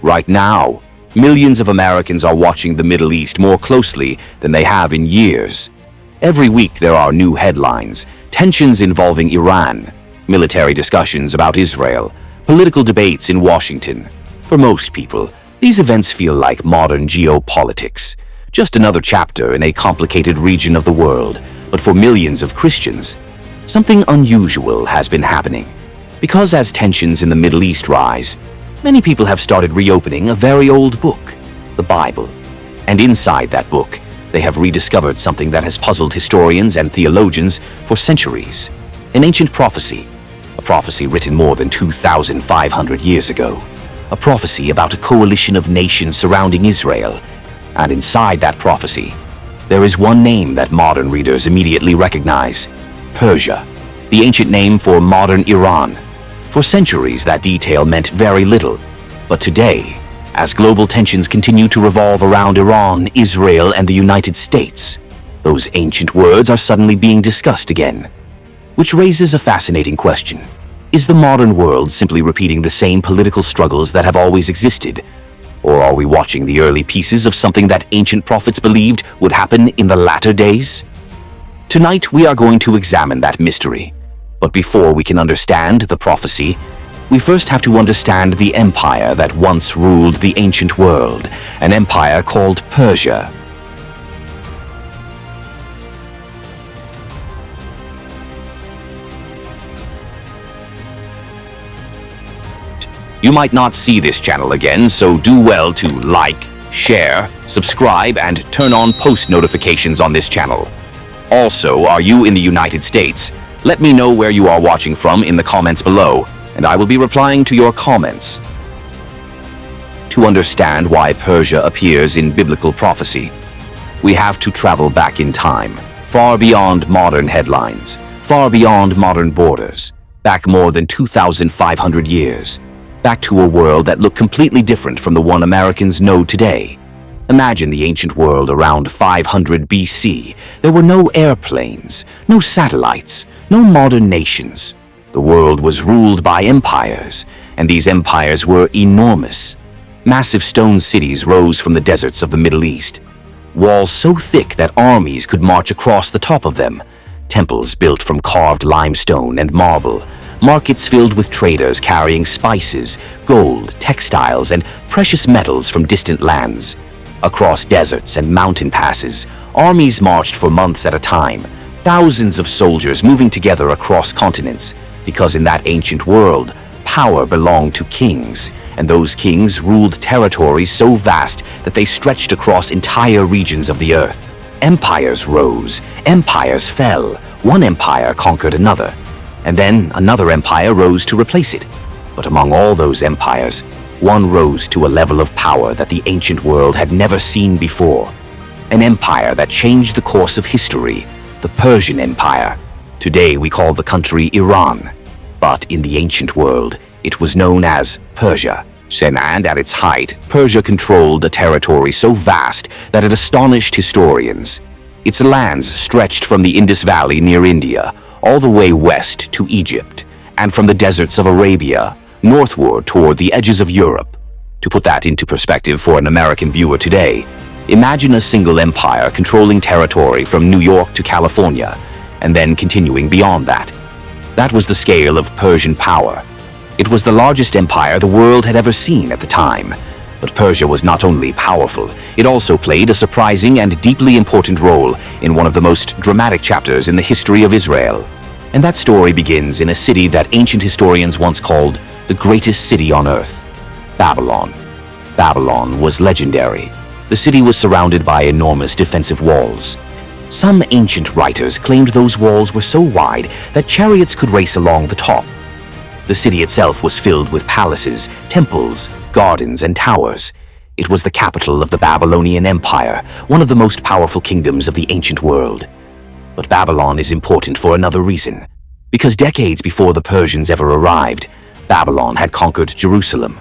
Right now, millions of Americans are watching the Middle East more closely than they have in years. Every week there are new headlines, tensions involving Iran, military discussions about Israel, political debates in Washington. For most people, these events feel like modern geopolitics, just another chapter in a complicated region of the world. But for millions of Christians, something unusual has been happening. Because as tensions in the Middle East rise, many people have started reopening a very old book, the Bible. And inside that book, they have rediscovered something that has puzzled historians and theologians for centuries. An ancient prophecy, a prophecy written more than 2,500 years ago. A prophecy about a coalition of nations surrounding Israel. And inside that prophecy, there is one name that modern readers immediately recognize: Persia, the ancient name for modern Iran. For centuries, that detail meant very little. But today, as global tensions continue to revolve around Iran, Israel, and the United States, those ancient words are suddenly being discussed again. Which raises a fascinating question. Is the modern world simply repeating the same political struggles that have always existed? Or are we watching the early pieces of something that ancient prophets believed would happen in the latter days? Tonight, we are going to examine that mystery. But before we can understand the prophecy, we first have to understand the empire that once ruled the ancient world, an empire called Persia. You might not see this channel again, so do well to like, share, subscribe, and turn on post notifications on this channel. Also, are you in the United States? Let me know where you are watching from in the comments below, and I will be replying to your comments. To understand why Persia appears in biblical prophecy, we have to travel back in time, far beyond modern headlines, far beyond modern borders, back more than 2,500 years. Back to a world that looked completely different from the one Americans know today. Imagine the ancient world around 500 BC. There were no airplanes, no satellites, no modern nations. The world was ruled by empires, and these empires were enormous. Massive stone cities rose from the deserts of the Middle East. Walls so thick that armies could march across the top of them. Temples built from carved limestone and marble. Markets filled with traders carrying spices, gold, textiles, and precious metals from distant lands. Across deserts and mountain passes, armies marched for months at a time, thousands of soldiers moving together across continents, because in that ancient world, power belonged to kings, and those kings ruled territories so vast that they stretched across entire regions of the earth. Empires rose, empires fell, one empire conquered another, and then another empire rose to replace it. But among all those empires, one rose to a level of power that the ancient world had never seen before. An empire that changed the course of history, the Persian Empire. Today we call the country Iran, but in the ancient world, it was known as Persia. And at its height, Persia controlled a territory so vast that it astonished historians. Its lands stretched from the Indus Valley near India, all the way west to Egypt, and from the deserts of Arabia, northward toward the edges of Europe. To put that into perspective for an American viewer today, imagine a single empire controlling territory from New York to California, and then continuing beyond that. That was the scale of Persian power. It was the largest empire the world had ever seen at the time. But Persia was not only powerful, it also played a surprising and deeply important role in one of the most dramatic chapters in the history of Israel. And that story begins in a city that ancient historians once called the greatest city on earth, Babylon. Babylon was legendary. The city was surrounded by enormous defensive walls. Some ancient writers claimed those walls were so wide that chariots could race along the top. The city itself was filled with palaces, temples, gardens, and towers. It was the capital of the Babylonian Empire, one of the most powerful kingdoms of the ancient world. But Babylon is important for another reason. Because decades before the Persians ever arrived, Babylon had conquered Jerusalem.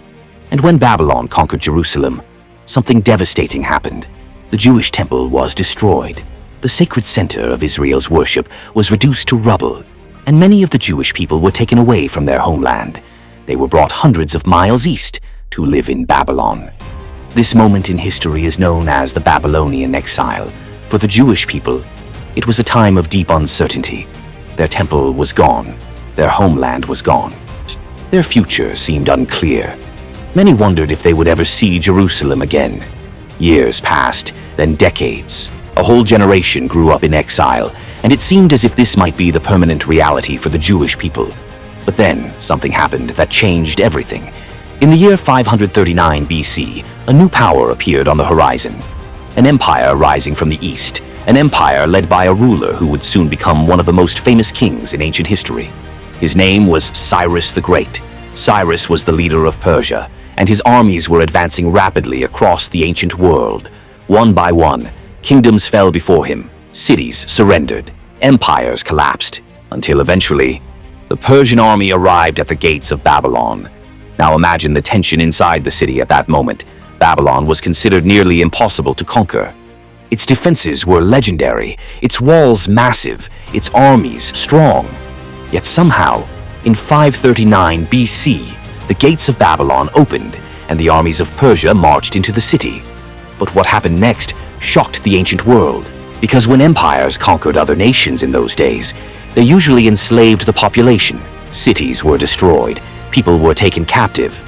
And when Babylon conquered Jerusalem, something devastating happened. The Jewish temple was destroyed. The sacred center of Israel's worship was reduced to rubble, and many of the Jewish people were taken away from their homeland. They were brought hundreds of miles east, to live in Babylon. This moment in history is known as the Babylonian exile. For the Jewish people, it was a time of deep uncertainty. Their temple was gone. Their homeland was gone. Their future seemed unclear. Many wondered if they would ever see Jerusalem again. Years passed, then decades. A whole generation grew up in exile, and it seemed as if this might be the permanent reality for the Jewish people. But then, something happened that changed everything. In the year 539 BC, a new power appeared on the horizon. An empire rising from the east, an empire led by a ruler who would soon become one of the most famous kings in ancient history. His name was Cyrus the Great. Cyrus was the leader of Persia, and his armies were advancing rapidly across the ancient world. One by one, kingdoms fell before him, cities surrendered, empires collapsed, until eventually, the Persian army arrived at the gates of Babylon. Now imagine the tension inside the city at that moment. Babylon was considered nearly impossible to conquer. Its defenses were legendary, its walls massive, its armies strong. Yet somehow, in 539 BC, the gates of Babylon opened and the armies of Persia marched into the city. But what happened next shocked the ancient world, because when empires conquered other nations in those days, they usually enslaved the population. Cities were destroyed, people were taken captive.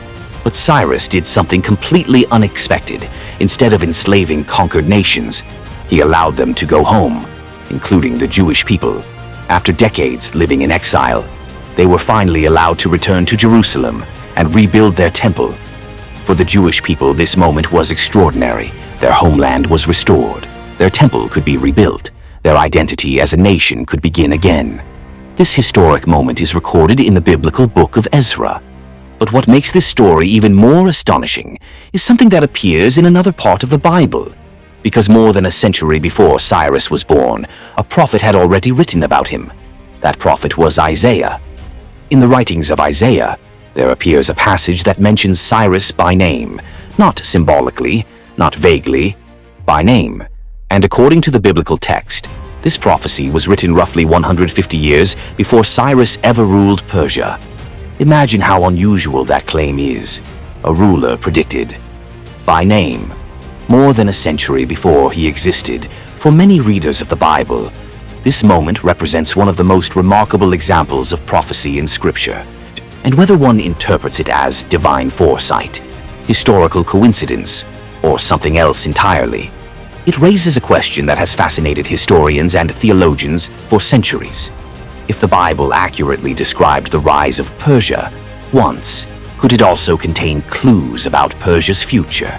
But Cyrus did something completely unexpected. Instead of enslaving conquered nations, he allowed them to go home, including the Jewish people. After decades living in exile, they were finally allowed to return to Jerusalem and rebuild their temple. For the Jewish people, this moment was extraordinary. Their homeland was restored. Their temple could be rebuilt. Their identity as a nation could begin again. This historic moment is recorded in the biblical Book of Ezra. But what makes this story even more astonishing is something that appears in another part of the Bible. Because more than a century before Cyrus was born, a prophet had already written about him. That prophet was Isaiah. In the writings of Isaiah, there appears a passage that mentions Cyrus by name, not symbolically, not vaguely, by name. And according to the biblical text, this prophecy was written roughly 150 years before Cyrus ever ruled Persia. Imagine how unusual that claim is. A ruler predicted by name, more than a century before he existed. For many readers of the Bible, this moment represents one of the most remarkable examples of prophecy in Scripture. And whether one interprets it as divine foresight, historical coincidence, or something else entirely, it raises a question that has fascinated historians and theologians for centuries. If the Bible accurately described the rise of Persia once, could it also contain clues about Persia's future?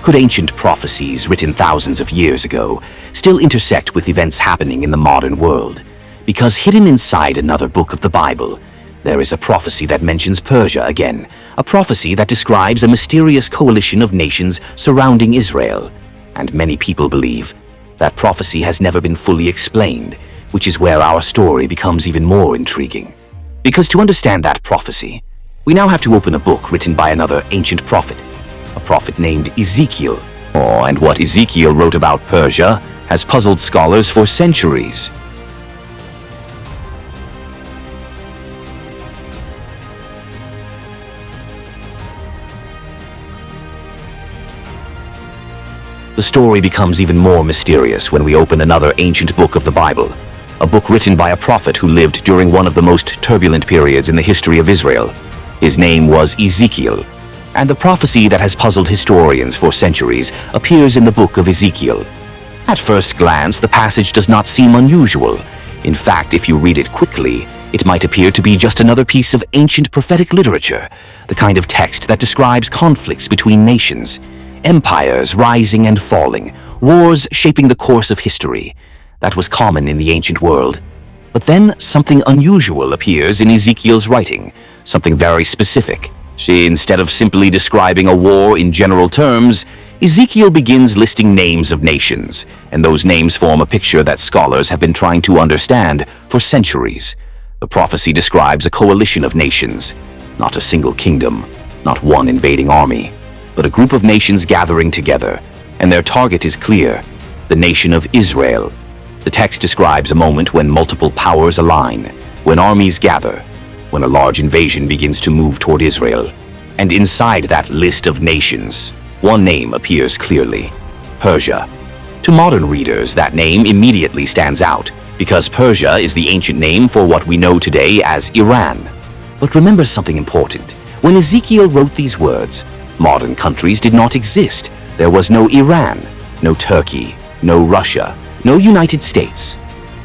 Could ancient prophecies written thousands of years ago still intersect with events happening in the modern world? Because hidden inside another book of the Bible, there is a prophecy that mentions Persia again, a prophecy that describes a mysterious coalition of nations surrounding Israel. And many people believe that prophecy has never been fully explained, which is where our story becomes even more intriguing. Because to understand that prophecy, we now have to open a book written by another ancient prophet, a prophet named Ezekiel. And what Ezekiel wrote about Persia has puzzled scholars for centuries. The story becomes even more mysterious when we open another ancient book of the Bible, a book written by a prophet who lived during one of the most turbulent periods in the history of Israel. His name was Ezekiel, and the prophecy that has puzzled historians for centuries appears in the Book of Ezekiel. At first glance, the passage does not seem unusual. In fact, if you read it quickly, it might appear to be just another piece of ancient prophetic literature, the kind of text that describes conflicts between nations, empires rising and falling, wars shaping the course of history. That was common in the ancient world. But then something unusual appears in Ezekiel's writing, something very specific. Instead of simply describing a war in general terms, Ezekiel begins listing names of nations, and those names form a picture that scholars have been trying to understand for centuries. The prophecy describes a coalition of nations, not a single kingdom, not one invading army, but a group of nations gathering together, and their target is clear: the nation of Israel. The text describes a moment when multiple powers align, when armies gather, when a large invasion begins to move toward Israel. And inside that list of nations, one name appears clearly: Persia. To modern readers, that name immediately stands out, because Persia is the ancient name for what we know today as Iran. But remember something important. When Ezekiel wrote these words, modern countries did not exist. There was no Iran, no Turkey, no Russia, no United States.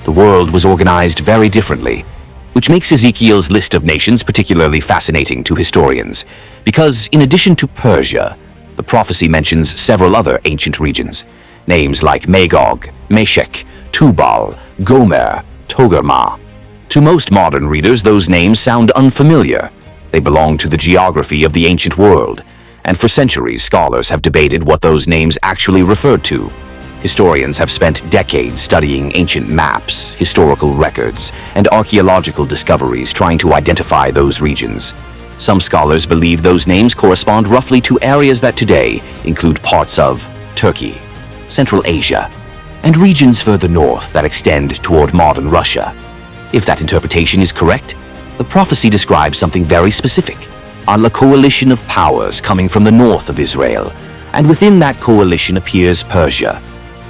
The world was organized very differently, which makes Ezekiel's list of nations particularly fascinating to historians, because in addition to Persia, the prophecy mentions several other ancient regions. Names like Magog, Meshech, Tubal, Gomer, Togarmah. To most modern readers, those names sound unfamiliar. They belong to the geography of the ancient world, and for centuries scholars have debated what those names actually referred to. Historians have spent decades studying ancient maps, historical records, and archaeological discoveries trying to identify those regions. Some scholars believe those names correspond roughly to areas that today include parts of Turkey, Central Asia, and regions further north that extend toward modern Russia. If that interpretation is correct, the prophecy describes something very specific: a coalition of powers coming from the north of Israel, and within that coalition appears Persia,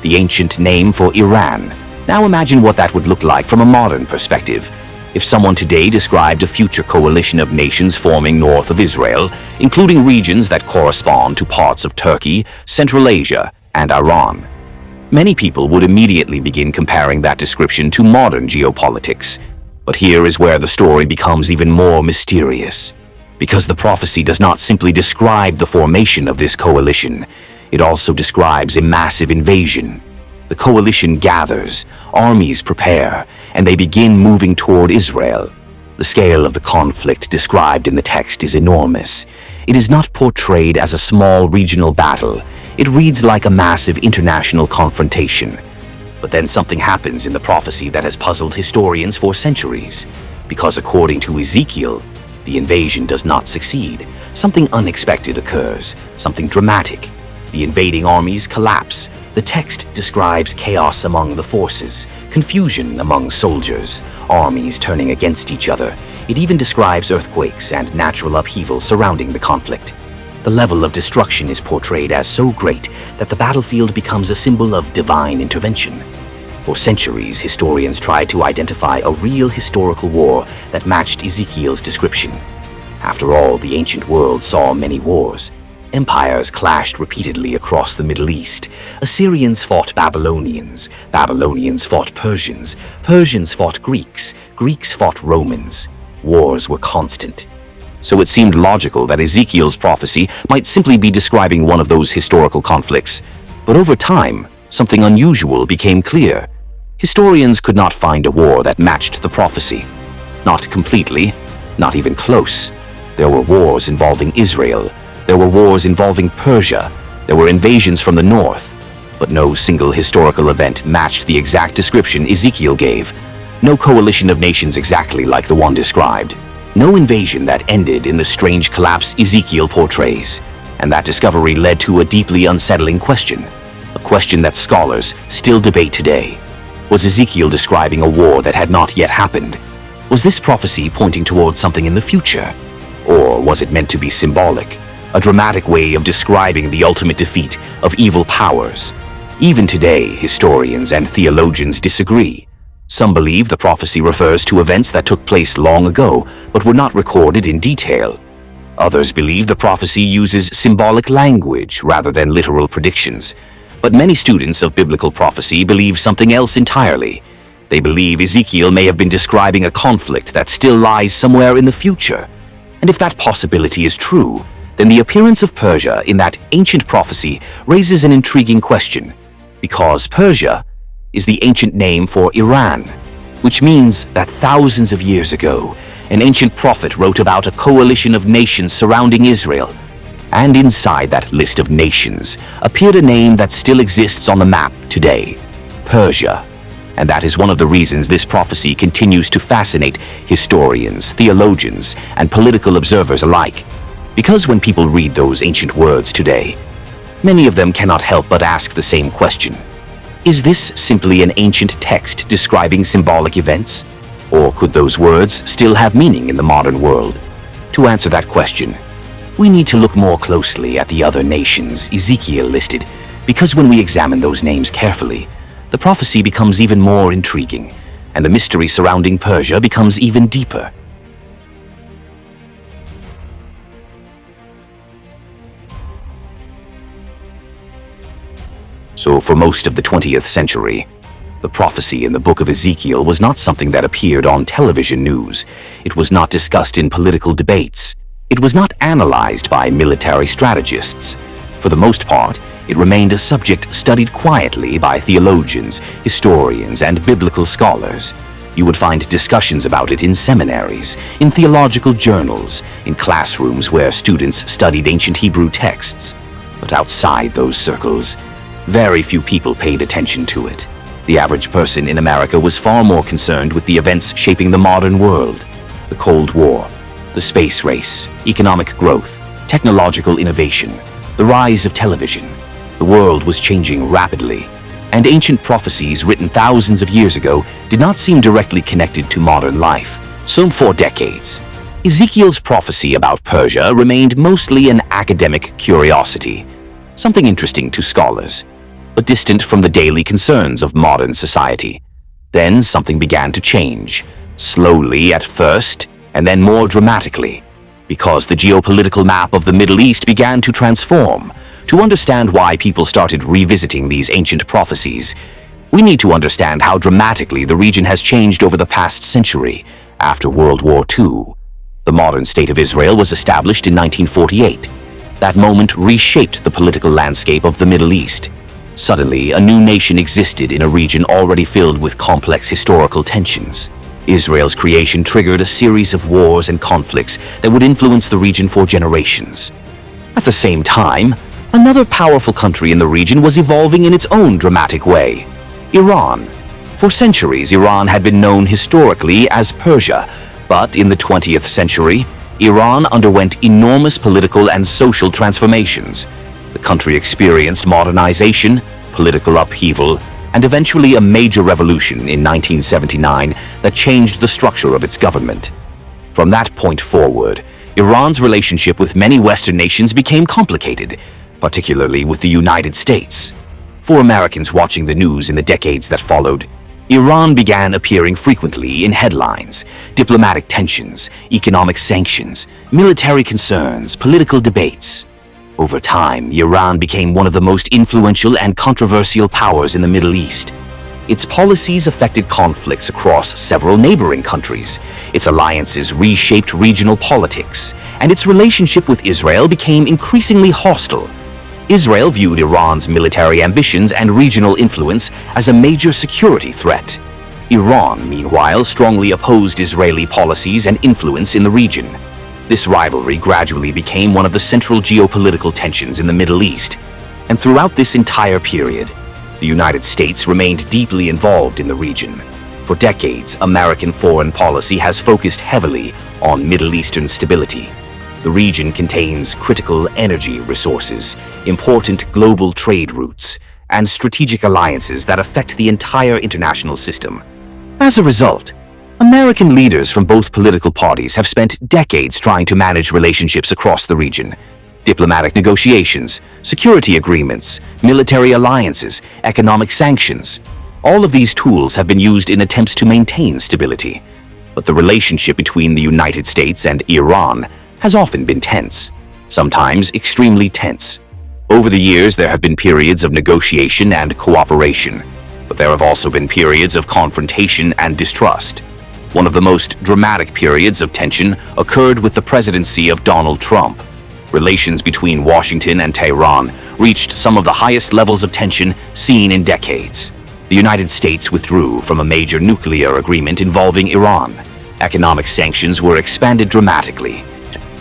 the ancient name for Iran. Now imagine what that would look like from a modern perspective. If someone today described a future coalition of nations forming north of Israel, including regions that correspond to parts of Turkey, Central Asia, and Iran, many people would immediately begin comparing that description to modern geopolitics. But here is where the story becomes even more mysterious, because the prophecy does not simply describe the formation of this coalition. It also describes a massive invasion. The coalition gathers, armies prepare, and they begin moving toward Israel. The scale of the conflict described in the text is enormous. It is not portrayed as a small regional battle. It reads like a massive international confrontation. But then something happens in the prophecy that has puzzled historians for centuries. Because according to Ezekiel, the invasion does not succeed. Something unexpected occurs, something dramatic. The invading armies collapse. The text describes chaos among the forces, confusion among soldiers, armies turning against each other. It even describes earthquakes and natural upheaval surrounding the conflict. The level of destruction is portrayed as so great that the battlefield becomes a symbol of divine intervention. For centuries, historians tried to identify a real historical war that matched Ezekiel's description. After all, the ancient world saw many wars. Empires clashed repeatedly across the Middle East. Assyrians fought Babylonians, Babylonians fought Persians, Persians fought Greeks, Greeks fought Romans. Wars were constant. So it seemed logical that Ezekiel's prophecy might simply be describing one of those historical conflicts. But over time, something unusual became clear. Historians could not find a war that matched the prophecy. Not completely, not even close. There were wars involving Israel. There were wars involving Persia. There were invasions from the north. But no single historical event matched the exact description Ezekiel gave. No coalition of nations exactly like the one described. No invasion that ended in the strange collapse Ezekiel portrays. And that discovery led to a deeply unsettling question. A question that scholars still debate today. Was Ezekiel describing a war that had not yet happened? Was this prophecy pointing towards something in the future? Or was it meant to be symbolic? A dramatic way of describing the ultimate defeat of evil powers? Even today, historians and theologians disagree. Some believe the prophecy refers to events that took place long ago, but were not recorded in detail. Others believe the prophecy uses symbolic language rather than literal predictions. But many students of biblical prophecy believe something else entirely. They believe Ezekiel may have been describing a conflict that still lies somewhere in the future. And if that possibility is true, then the appearance of Persia in that ancient prophecy raises an intriguing question, because Persia is the ancient name for Iran, which means that thousands of years ago, an ancient prophet wrote about a coalition of nations surrounding Israel, and inside that list of nations appeared a name that still exists on the map today, Persia. And that is one of the reasons this prophecy continues to fascinate historians, theologians, and political observers alike. Because when people read those ancient words today, many of them cannot help but ask the same question. Is this simply an ancient text describing symbolic events? Or could those words still have meaning in the modern world? To answer that question, we need to look more closely at the other nations Ezekiel listed, because when we examine those names carefully, the prophecy becomes even more intriguing, and the mystery surrounding Persia becomes even deeper. So for most of the 20th century, the prophecy in the Book of Ezekiel was not something that appeared on television news. It was not discussed in political debates. It was not analyzed by military strategists. For the most part, it remained a subject studied quietly by theologians, historians, and biblical scholars. You would find discussions about it in seminaries, in theological journals, in classrooms where students studied ancient Hebrew texts. But outside those circles, very few people paid attention to it. The average person in America was far more concerned with the events shaping the modern world: the Cold War, the space race, economic growth, technological innovation, the rise of television. The world was changing rapidly, and ancient prophecies written thousands of years ago did not seem directly connected to modern life. So for decades, Ezekiel's prophecy about Persia remained mostly an academic curiosity, something interesting to scholars, but distant from the daily concerns of modern society. Then something began to change, slowly at first, and then more dramatically, because the geopolitical map of the Middle East began to transform. To understand why people started revisiting these ancient prophecies, we need to understand how dramatically the region has changed over the past century. After World War II, the modern state of Israel was established in 1948. That moment reshaped the political landscape of the Middle East. Suddenly, a new nation existed in a region already filled with complex historical tensions. Israel's creation triggered a series of wars and conflicts that would influence the region for generations. At the same time, another powerful country in the region was evolving in its own dramatic way: Iran. For centuries, Iran had been known historically as Persia, but in the 20th century, Iran underwent enormous political and social transformations. The country experienced modernization, political upheaval, and eventually a major revolution in 1979 that changed the structure of its government. From that point forward, Iran's relationship with many Western nations became complicated, particularly with the United States. For Americans watching the news in the decades that followed, Iran began appearing frequently in headlines: diplomatic tensions, economic sanctions, military concerns, political debates. Over time, Iran became one of the most influential and controversial powers in the Middle East. Its policies affected conflicts across several neighboring countries. Its alliances reshaped regional politics, and its relationship with Israel became increasingly hostile. Israel viewed Iran's military ambitions and regional influence as a major security threat. Iran, meanwhile, strongly opposed Israeli policies and influence in the region. This rivalry gradually became one of the central geopolitical tensions in the Middle East, and throughout this entire period, the United States remained deeply involved in the region. For decades, American foreign policy has focused heavily on Middle Eastern stability. The region contains critical energy resources, important global trade routes, and strategic alliances that affect the entire international system. As a result, American leaders from both political parties have spent decades trying to manage relationships across the region. Diplomatic negotiations, security agreements, military alliances, economic sanctions. All of these tools have been used in attempts to maintain stability. But the relationship between the United States and Iran has often been tense, sometimes extremely tense. Over the years, there have been periods of negotiation and cooperation, but there have also been periods of confrontation and distrust. One of the most dramatic periods of tension occurred with the presidency of Donald Trump. Relations between Washington and Tehran reached some of the highest levels of tension seen in decades. The United States withdrew from a major nuclear agreement involving Iran. Economic sanctions were expanded dramatically.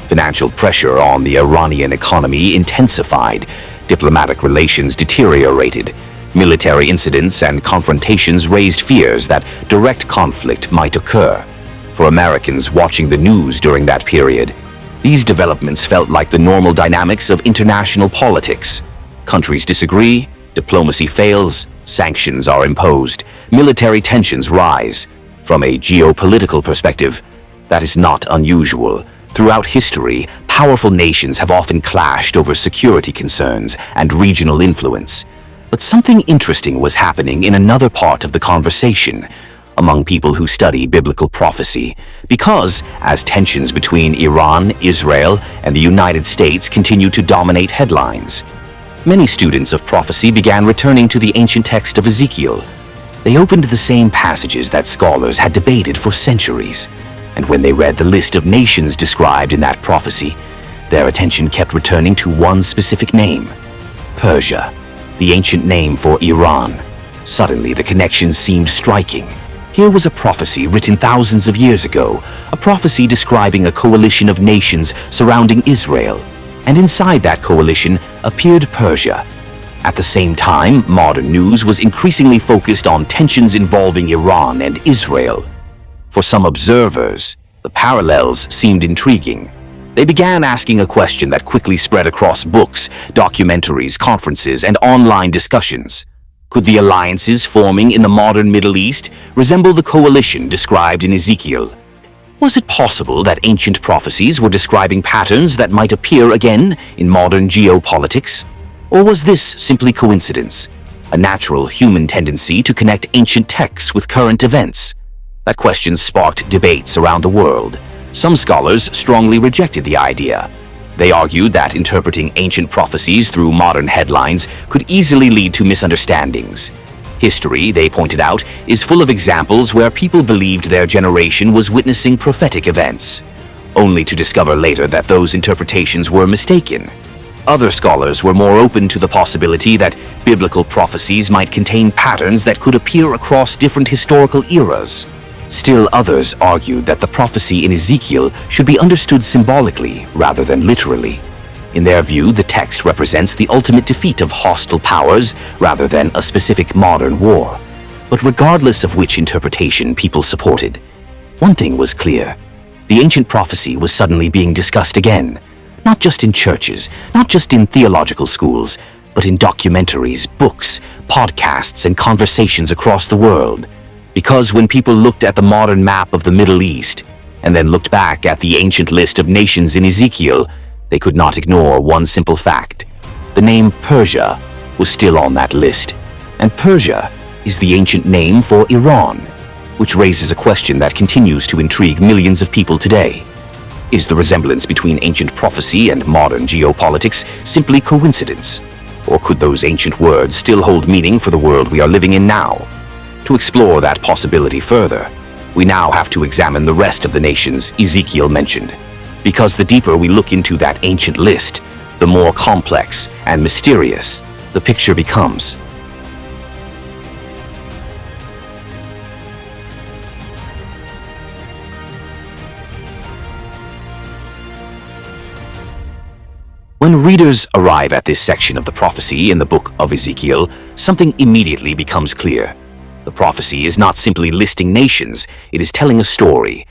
Financial pressure on the Iranian economy intensified. Diplomatic relations deteriorated. Military incidents and confrontations raised fears that direct conflict might occur. For Americans watching the news during that period, these developments felt like the normal dynamics of international politics. Countries disagree, diplomacy fails, sanctions are imposed, military tensions rise. From a geopolitical perspective, that is not unusual. Throughout history, powerful nations have often clashed over security concerns and regional influence. But something interesting was happening in another part of the conversation among people who study biblical prophecy, because as tensions between Iran, Israel, and the United States continue to dominate headlines, many students of prophecy began returning to the ancient text of Ezekiel. They opened the same passages that scholars had debated for centuries, and when they read the list of nations described in that prophecy, their attention kept returning to one specific name: Persia, the ancient name for Iran. Suddenly, the connection seemed striking. Here was a prophecy written thousands of years ago, a prophecy describing a coalition of nations surrounding Israel, and inside that coalition appeared Persia. At the same time, modern news was increasingly focused on tensions involving Iran and Israel. For some observers, the parallels seemed intriguing. They began asking a question that quickly spread across books, documentaries, conferences, and online discussions. Could the alliances forming in the modern Middle East resemble the coalition described in Ezekiel? Was it possible that ancient prophecies were describing patterns that might appear again in modern geopolitics? Or was this simply coincidence, a natural human tendency to connect ancient texts with current events? That question sparked debates around the world. Some scholars strongly rejected the idea. They argued that interpreting ancient prophecies through modern headlines could easily lead to misunderstandings. History, they pointed out, is full of examples where people believed their generation was witnessing prophetic events, only to discover later that those interpretations were mistaken. Other scholars were more open to the possibility that biblical prophecies might contain patterns that could appear across different historical eras. Still others argued that the prophecy in Ezekiel should be understood symbolically rather than literally. In their view, the text represents the ultimate defeat of hostile powers rather than a specific modern war. But regardless of which interpretation people supported, one thing was clear: the ancient prophecy was suddenly being discussed again, not just in churches, not just in theological schools, but in documentaries, books, podcasts, and conversations across the world. Because when people looked at the modern map of the Middle East and then looked back at the ancient list of nations in Ezekiel, they could not ignore one simple fact. The name Persia was still on that list, and Persia is the ancient name for Iran, which raises a question that continues to intrigue millions of people today. Is the resemblance between ancient prophecy and modern geopolitics simply coincidence? Or could those ancient words still hold meaning for the world we are living in now? To explore that possibility further, we now have to examine the rest of the nations Ezekiel mentioned, because the deeper we look into that ancient list, the more complex and mysterious the picture becomes. When readers arrive at this section of the prophecy in the Book of Ezekiel, something immediately becomes clear. The prophecy is not simply listing nations, it is telling a story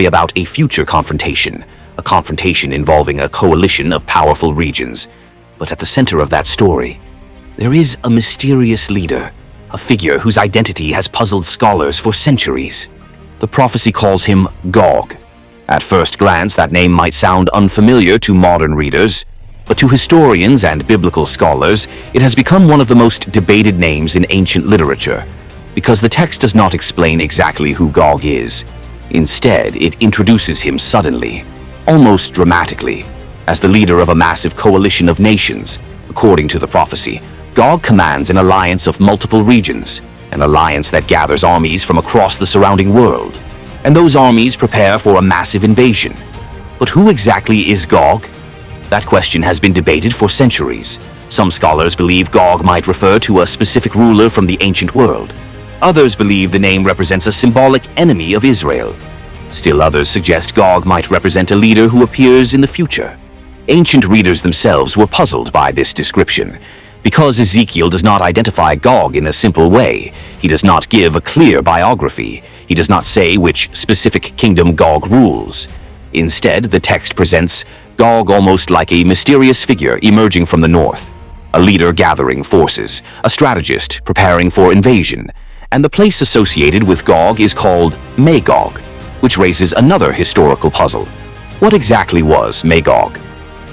about a future confrontation, a confrontation involving a coalition of powerful regions. But at the center of that story, there is a mysterious leader, a figure whose identity has puzzled scholars for centuries. The prophecy calls him Gog. At first glance, that name might sound unfamiliar to modern readers, but to historians and biblical scholars, it has become one of the most debated names in ancient literature, because the text does not explain exactly who Gog is. Instead, it introduces him suddenly, almost dramatically, as the leader of a massive coalition of nations. According to the prophecy, Gog commands an alliance of multiple regions, an alliance that gathers armies from across the surrounding world. And those armies prepare for a massive invasion. But who exactly is Gog? That question has been debated for centuries. Some scholars believe Gog might refer to a specific ruler from the ancient world. Others believe the name represents a symbolic enemy of Israel. Still others suggest Gog might represent a leader who appears in the future. Ancient readers themselves were puzzled by this description. Because Ezekiel does not identify Gog in a simple way, he does not give a clear biography. He does not say which specific kingdom Gog rules. Instead, the text presents Gog almost like a mysterious figure emerging from the north, a leader gathering forces, a strategist preparing for invasion. And the place associated with Gog is called Magog, which raises another historical puzzle. What exactly was Magog?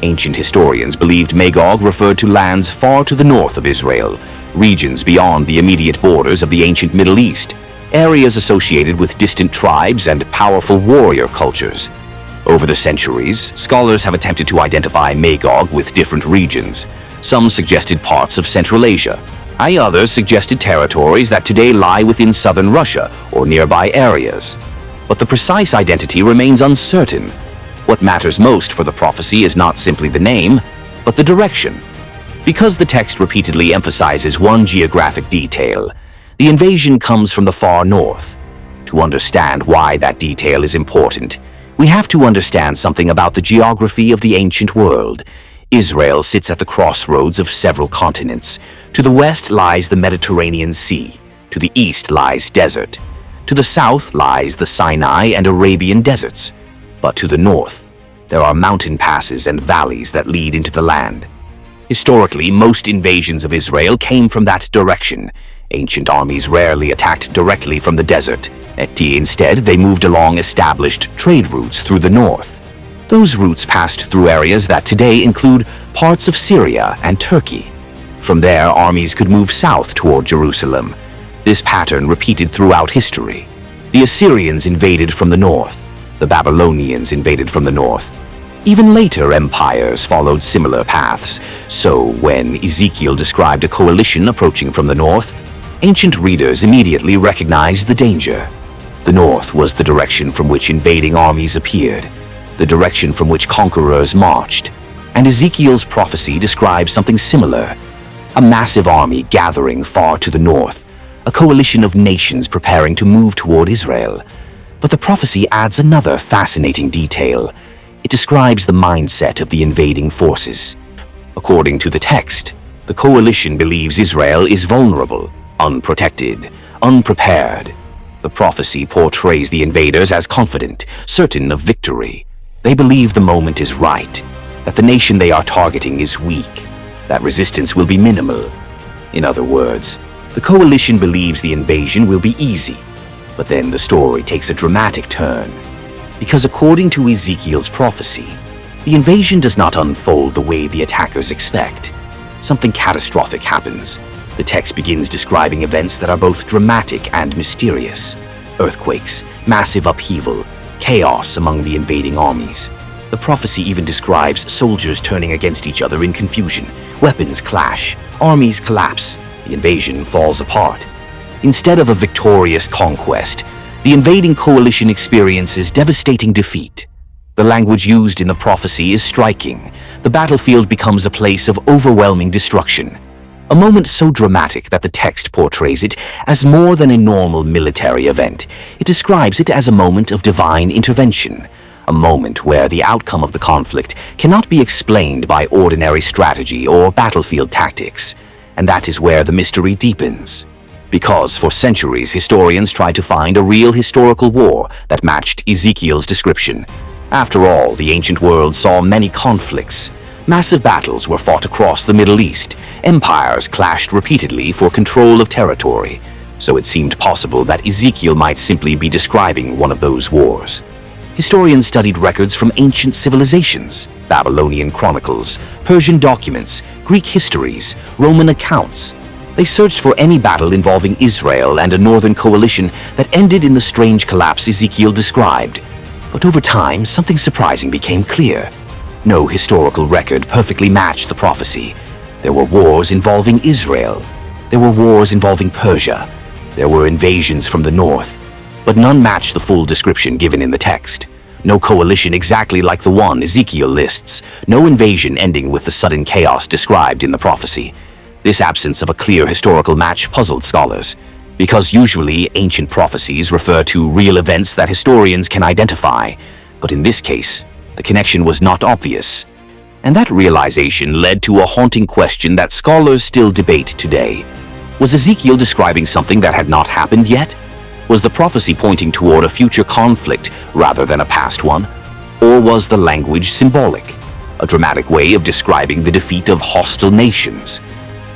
Ancient historians believed Magog referred to lands far to the north of Israel, regions beyond the immediate borders of the ancient Middle East, areas associated with distant tribes and powerful warrior cultures. Over the centuries, scholars have attempted to identify Magog with different regions. Some suggested parts of Central Asia, while others suggested territories that today lie within southern Russia or nearby areas. But the precise identity remains uncertain. What matters most for the prophecy is not simply the name, but the direction. Because the text repeatedly emphasizes one geographic detail, the invasion comes from the far north. To understand why that detail is important, we have to understand something about the geography of the ancient world. Israel sits at the crossroads of several continents. To the west lies the Mediterranean Sea. To the east lies desert. To the south lies the Sinai and Arabian deserts. But to the north, there are mountain passes and valleys that lead into the land. Historically, most invasions of Israel came from that direction. Ancient armies rarely attacked directly from the desert. Instead, they moved along established trade routes through the north. Those routes passed through areas that today include parts of Syria and Turkey. From there, armies could move south toward Jerusalem. This pattern repeated throughout history. The Assyrians invaded from the north. The Babylonians invaded from the north. Even later empires followed similar paths. So, when Ezekiel described a coalition approaching from the north, ancient readers immediately recognized the danger. The north was the direction from which invading armies appeared, the direction from which conquerors marched. And Ezekiel's prophecy describes something similar. A massive army gathering far to the north, a coalition of nations preparing to move toward Israel. But the prophecy adds another fascinating detail. It describes the mindset of the invading forces. According to the text, the coalition believes Israel is vulnerable, unprotected, unprepared. The prophecy portrays the invaders as confident, certain of victory. They believe the moment is right, that the nation they are targeting is weak, that resistance will be minimal. In other words, the coalition believes the invasion will be easy. But then the story takes a dramatic turn. Because according to Ezekiel's prophecy, the invasion does not unfold the way the attackers expect. Something catastrophic happens. The text begins describing events that are both dramatic and mysterious. Earthquakes, massive upheaval, chaos among the invading armies. The prophecy even describes soldiers turning against each other in confusion. Weapons clash, armies collapse, the invasion falls apart. Instead of a victorious conquest, the invading coalition experiences devastating defeat. The language used in the prophecy is striking. The battlefield becomes a place of overwhelming destruction. A moment so dramatic that the text portrays it as more than a normal military event. It describes it as a moment of divine intervention, a moment where the outcome of the conflict cannot be explained by ordinary strategy or battlefield tactics. And that is where the mystery deepens. Because for centuries, historians tried to find a real historical war that matched Ezekiel's description. After all, the ancient world saw many conflicts. Massive battles were fought across the Middle East. Empires clashed repeatedly for control of territory. So it seemed possible that Ezekiel might simply be describing one of those wars. Historians studied records from ancient civilizations, Babylonian chronicles, Persian documents, Greek histories, Roman accounts. They searched for any battle involving Israel and a northern coalition that ended in the strange collapse Ezekiel described. But over time, something surprising became clear. No historical record perfectly matched the prophecy. There were wars involving Israel. There were wars involving Persia. There were invasions from the north. But none matched the full description given in the text. No coalition exactly like the one Ezekiel lists. No invasion ending with the sudden chaos described in the prophecy. This absence of a clear historical match puzzled scholars, because usually ancient prophecies refer to real events that historians can identify, but in this case, the connection was not obvious. And that realization led to a haunting question that scholars still debate today. Was Ezekiel describing something that had not happened yet? Was the prophecy pointing toward a future conflict rather than a past one? Or was the language symbolic, a dramatic way of describing the defeat of hostile nations?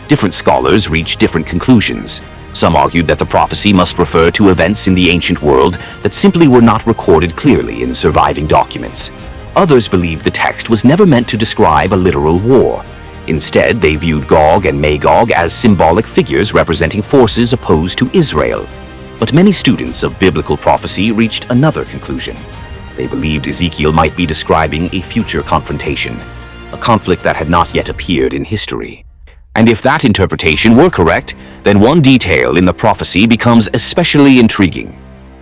Different scholars reached different conclusions. Some argued that the prophecy must refer to events in the ancient world that simply were not recorded clearly in surviving documents. Others believed the text was never meant to describe a literal war. Instead, they viewed Gog and Magog as symbolic figures representing forces opposed to Israel. But many students of biblical prophecy reached another conclusion. They believed Ezekiel might be describing a future confrontation, a conflict that had not yet appeared in history. And if that interpretation were correct, then one detail in the prophecy becomes especially intriguing.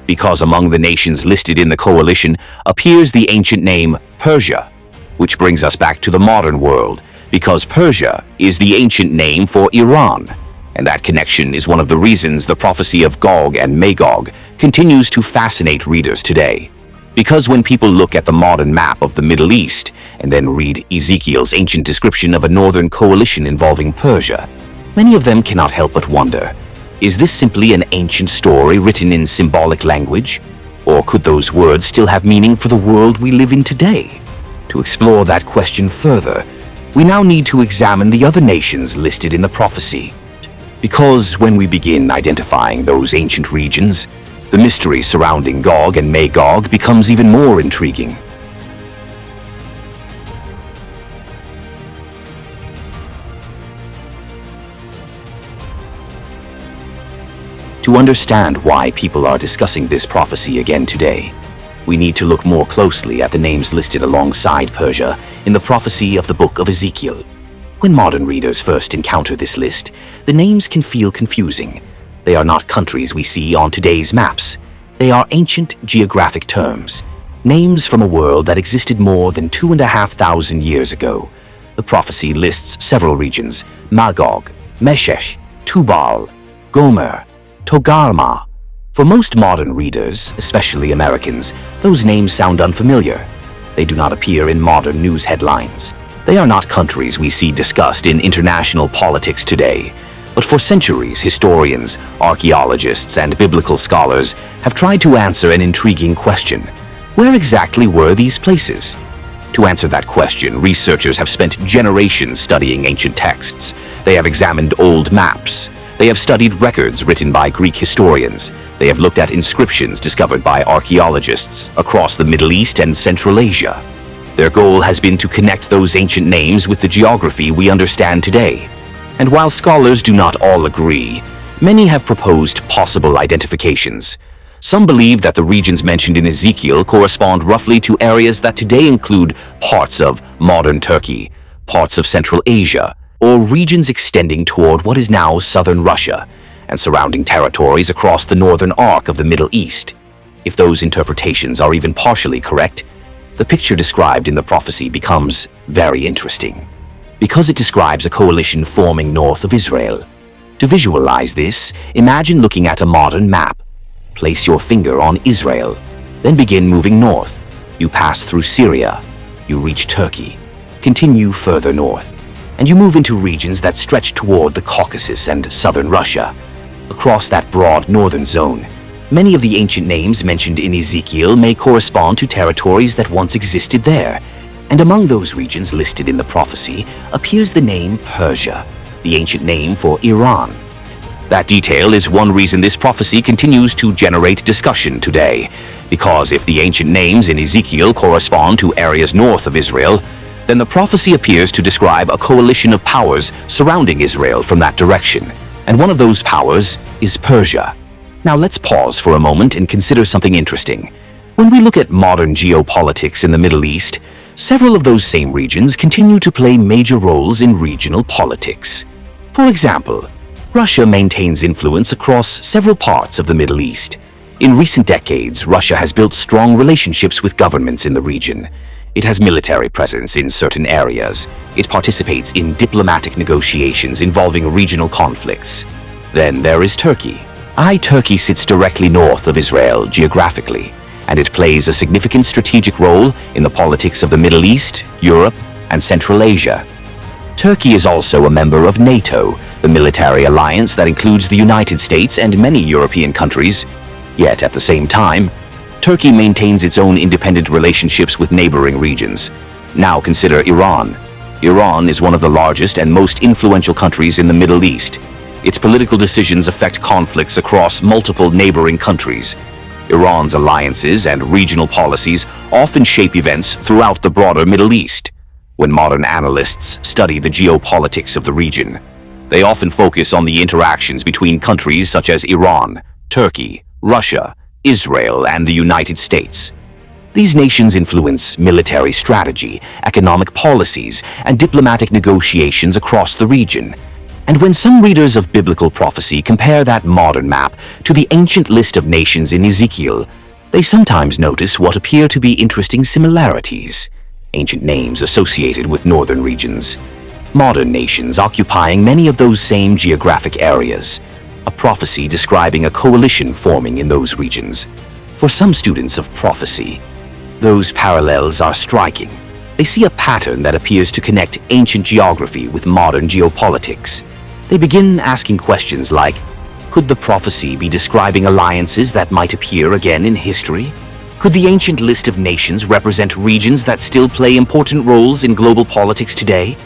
Because among the nations listed in the coalition appears the ancient name Persia, which brings us back to the modern world, because Persia is the ancient name for Iran, and that connection is one of the reasons the prophecy of Gog and Magog continues to fascinate readers today. Because when people look at the modern map of the Middle East and then read Ezekiel's ancient description of a northern coalition involving Persia, many of them cannot help but wonder, is this simply an ancient story written in symbolic language? Or could those words still have meaning for the world we live in today? To explore that question further, we now need to examine the other nations listed in the prophecy. Because when we begin identifying those ancient regions, the mystery surrounding Gog and Magog becomes even more intriguing. To understand why people are discussing this prophecy again today, we need to look more closely at the names listed alongside Persia in the prophecy of the Book of Ezekiel. When modern readers first encounter this list, the names can feel confusing. They are not countries we see on today's maps. They are ancient geographic terms, names from a world that existed more than 2,500 years ago. The prophecy lists several regions: Magog, Meshech, Tubal, Gomer, Togarma. For most modern readers, especially Americans, those names sound unfamiliar. They do not appear in modern news headlines. They are not countries we see discussed in international politics today. But for centuries, historians, archaeologists, and biblical scholars have tried to answer an intriguing question. Where exactly were these places? To answer that question, researchers have spent generations studying ancient texts. They have examined old maps. They have studied records written by Greek historians. They have looked at inscriptions discovered by archaeologists across the Middle East and Central Asia. Their goal has been to connect those ancient names with the geography we understand today. And while scholars do not all agree, many have proposed possible identifications. Some believe that the regions mentioned in Ezekiel correspond roughly to areas that today include parts of modern Turkey, parts of Central Asia, or regions extending toward what is now southern Russia, and surrounding territories across the northern arc of the Middle East. If those interpretations are even partially correct, the picture described in the prophecy becomes very interesting, because it describes a coalition forming north of Israel. To visualize this, imagine looking at a modern map. Place your finger on Israel, then begin moving north. You pass through Syria, you reach Turkey, continue further north, and you move into regions that stretch toward the Caucasus and southern Russia. Across that broad northern zone, many of the ancient names mentioned in Ezekiel may correspond to territories that once existed there. And among those regions listed in the prophecy appears the name Persia, the ancient name for Iran. That detail is one reason this prophecy continues to generate discussion today, because if the ancient names in Ezekiel correspond to areas north of Israel, then the prophecy appears to describe a coalition of powers surrounding Israel from that direction, and one of those powers is Persia. Now let's pause for a moment and consider something interesting. When we look at modern geopolitics in the Middle East, several of those same regions continue to play major roles in regional politics. For example, Russia maintains influence across several parts of the Middle East. In recent decades, Russia has built strong relationships with governments in the region. It has military presence in certain areas. It participates in diplomatic negotiations involving regional conflicts. Then there is Turkey. Turkey sits directly north of Israel geographically, and it plays a significant strategic role in the politics of the Middle East, Europe, and Central Asia. Turkey is also a member of NATO, the military alliance that includes the United States and many European countries. Yet at the same time, Turkey maintains its own independent relationships with neighboring regions. Now consider Iran. Iran is one of the largest and most influential countries in the Middle East. Its political decisions affect conflicts across multiple neighboring countries. Iran's alliances and regional policies often shape events throughout the broader Middle East. When modern analysts study the geopolitics of the region, they often focus on the interactions between countries such as Iran, Turkey, Russia, Israel, and the United States. These nations influence military strategy, economic policies, and diplomatic negotiations across the region. And when some readers of biblical prophecy compare that modern map to the ancient list of nations in Ezekiel, they sometimes notice what appear to be interesting similarities. Ancient names associated with northern regions. Modern nations occupying many of those same geographic areas. A prophecy describing a coalition forming in those regions. For some students of prophecy, those parallels are striking. They see a pattern that appears to connect ancient geography with modern geopolitics. They begin asking questions like, could the prophecy be describing alliances that might appear again in history? Could the ancient list of nations represent regions that still play important roles in global politics today?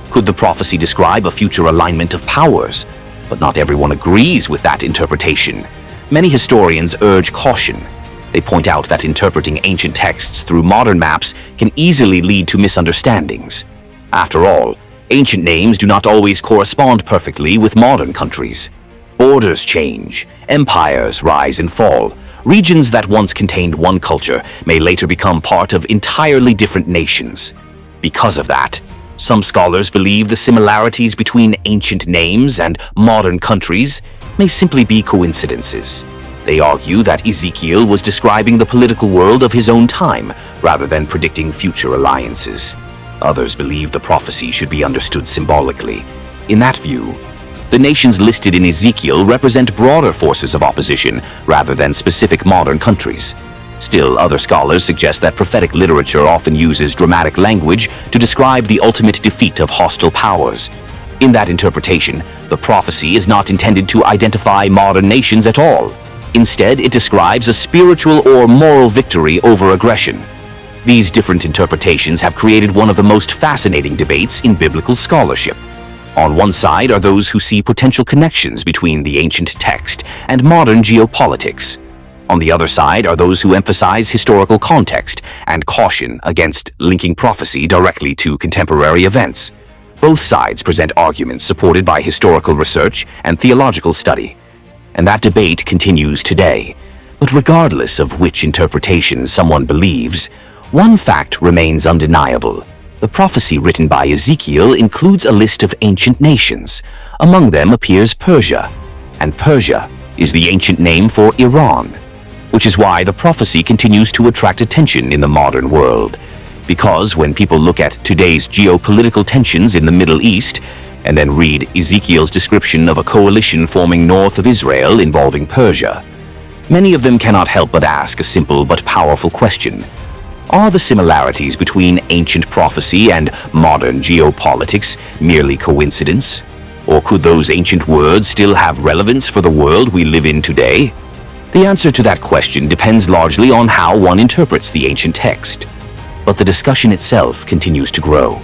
Could the prophecy describe a future alignment of powers? But not everyone agrees with that interpretation. Many historians urge caution. They point out that interpreting ancient texts through modern maps can easily lead to misunderstandings. After all, ancient names do not always correspond perfectly with modern countries. Borders change, empires rise and fall. Regions that once contained one culture may later become part of entirely different nations. Because of that, some scholars believe the similarities between ancient names and modern countries may simply be coincidences. They argue that Ezekiel was describing the political world of his own time rather than predicting future alliances. Others believe the prophecy should be understood symbolically. In that view, the nations listed in Ezekiel represent broader forces of opposition rather than specific modern countries. Still, other scholars suggest that prophetic literature often uses dramatic language to describe the ultimate defeat of hostile powers. In that interpretation, the prophecy is not intended to identify modern nations at all. Instead, it describes a spiritual or moral victory over aggression. These different interpretations have created one of the most fascinating debates in biblical scholarship. On one side are those who see potential connections between the ancient text and modern geopolitics. On the other side are those who emphasize historical context and caution against linking prophecy directly to contemporary events. Both sides present arguments supported by historical research and theological study. And that debate continues today. But regardless of which interpretation someone believes, one fact remains undeniable. The prophecy written by Ezekiel includes a list of ancient nations. Among them appears Persia, and Persia is the ancient name for Iran, which is why the prophecy continues to attract attention in the modern world. Because when people look at today's geopolitical tensions in the Middle East, and then read Ezekiel's description of a coalition forming north of Israel involving Persia, many of them cannot help but ask a simple but powerful question. Are the similarities between ancient prophecy and modern geopolitics merely coincidence? Or could those ancient words still have relevance for the world we live in today? The answer to that question depends largely on how one interprets the ancient text. But the discussion itself continues to grow,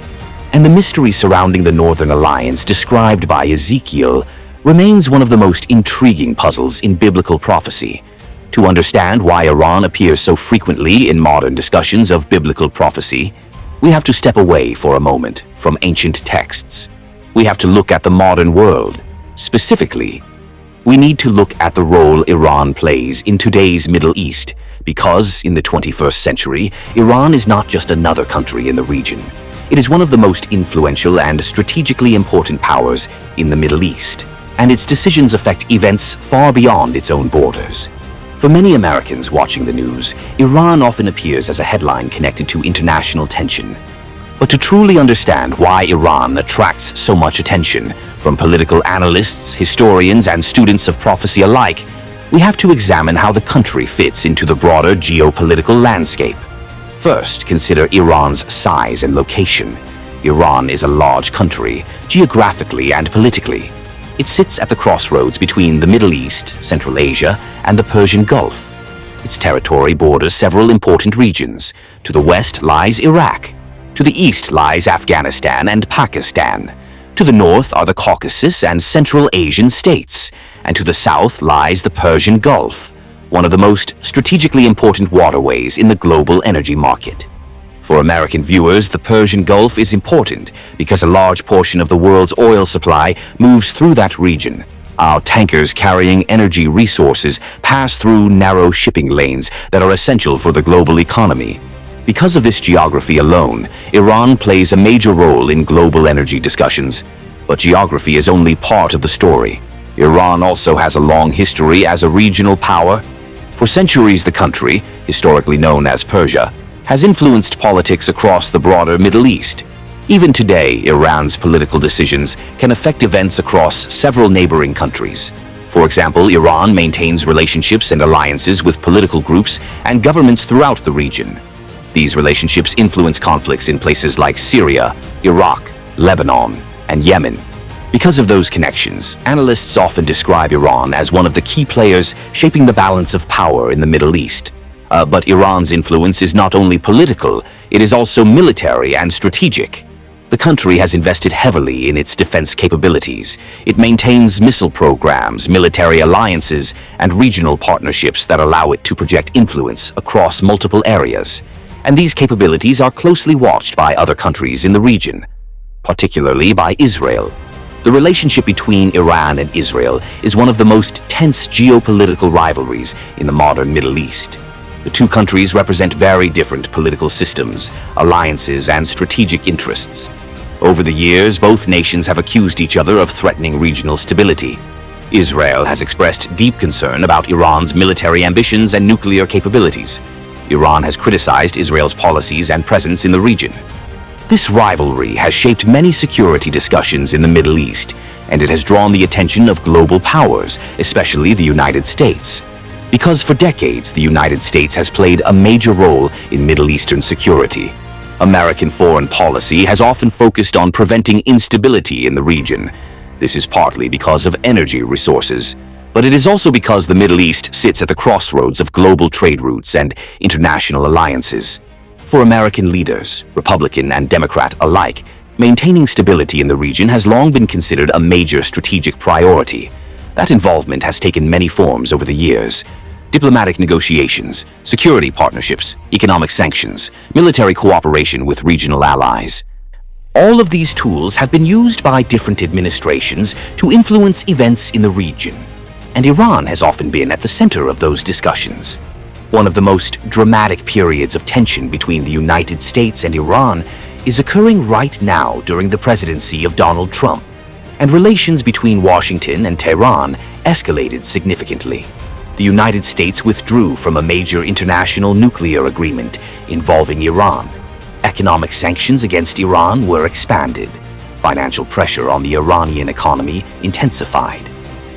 and the mystery surrounding the Northern Alliance described by Ezekiel remains one of the most intriguing puzzles in biblical prophecy. To understand why Iran appears so frequently in modern discussions of biblical prophecy, we have to step away for a moment from ancient texts. We have to look at the modern world. Specifically, we need to look at the role Iran plays in today's Middle East, because in the 21st century, Iran is not just another country in the region. It is one of the most influential and strategically important powers in the Middle East, and its decisions affect events far beyond its own borders. For many Americans watching the news, Iran often appears as a headline connected to international tension. But to truly understand why Iran attracts so much attention from political analysts, historians, and students of prophecy alike, we have to examine how the country fits into the broader geopolitical landscape. First, consider Iran's size and location. Iran is a large country, geographically and politically. It sits at the crossroads between the Middle East, Central Asia, and the Persian Gulf. Its territory borders several important regions. To the west lies Iraq. To the east lies Afghanistan and Pakistan. To the north are the Caucasus and Central Asian states. And to the south lies the Persian Gulf. one of the most strategically important waterways in the global energy market. For American viewers, the Persian Gulf is important because a large portion of the world's oil supply moves through that region. Our tankers carrying energy resources pass through narrow shipping lanes that are essential for the global economy. Because of this geography alone, Iran plays a major role in global energy discussions. But geography is only part of the story. Iran also has a long history as a regional power. For centuries, the country, historically known as Persia, has influenced politics across the broader Middle East. Even today, Iran's political decisions can affect events across several neighboring countries. For example, Iran maintains relationships and alliances with political groups and governments throughout the region. These relationships influence conflicts in places like Syria, Iraq, Lebanon, and Yemen. Because of those connections, analysts often describe Iran as one of the key players shaping the balance of power in the Middle East. But Iran's influence is not only political, it is also military and strategic. The country has invested heavily in its defense capabilities. It maintains missile programs, military alliances, and regional partnerships that allow it to project influence across multiple areas. And these capabilities are closely watched by other countries in the region, particularly by Israel. The relationship between Iran and Israel is one of the most tense geopolitical rivalries in the modern Middle East. The two countries represent very different political systems, alliances, and strategic interests. Over the years, both nations have accused each other of threatening regional stability. Israel has expressed deep concern about Iran's military ambitions and nuclear capabilities. Iran has criticized Israel's policies and presence in the region. This rivalry has shaped many security discussions in the Middle East, and it has drawn the attention of global powers, especially the United States. Because for decades, the United States has played a major role in Middle Eastern security. American foreign policy has often focused on preventing instability in the region. This is partly because of energy resources, but it is also because the Middle East sits at the crossroads of global trade routes and international alliances. For American leaders, Republican and Democrat alike, maintaining stability in the region has long been considered a major strategic priority. That involvement has taken many forms over the years. Diplomatic negotiations, security partnerships, economic sanctions, military cooperation with regional allies. All of these tools have been used by different administrations to influence events in the region, and Iran has often been at the center of those discussions. One of the most dramatic periods of tension between the United States and Iran is occurring right now during the presidency of Donald Trump, and relations between Washington and Tehran escalated significantly. The United States withdrew from a major international nuclear agreement involving Iran. Economic sanctions against Iran were expanded. Financial pressure on the Iranian economy intensified.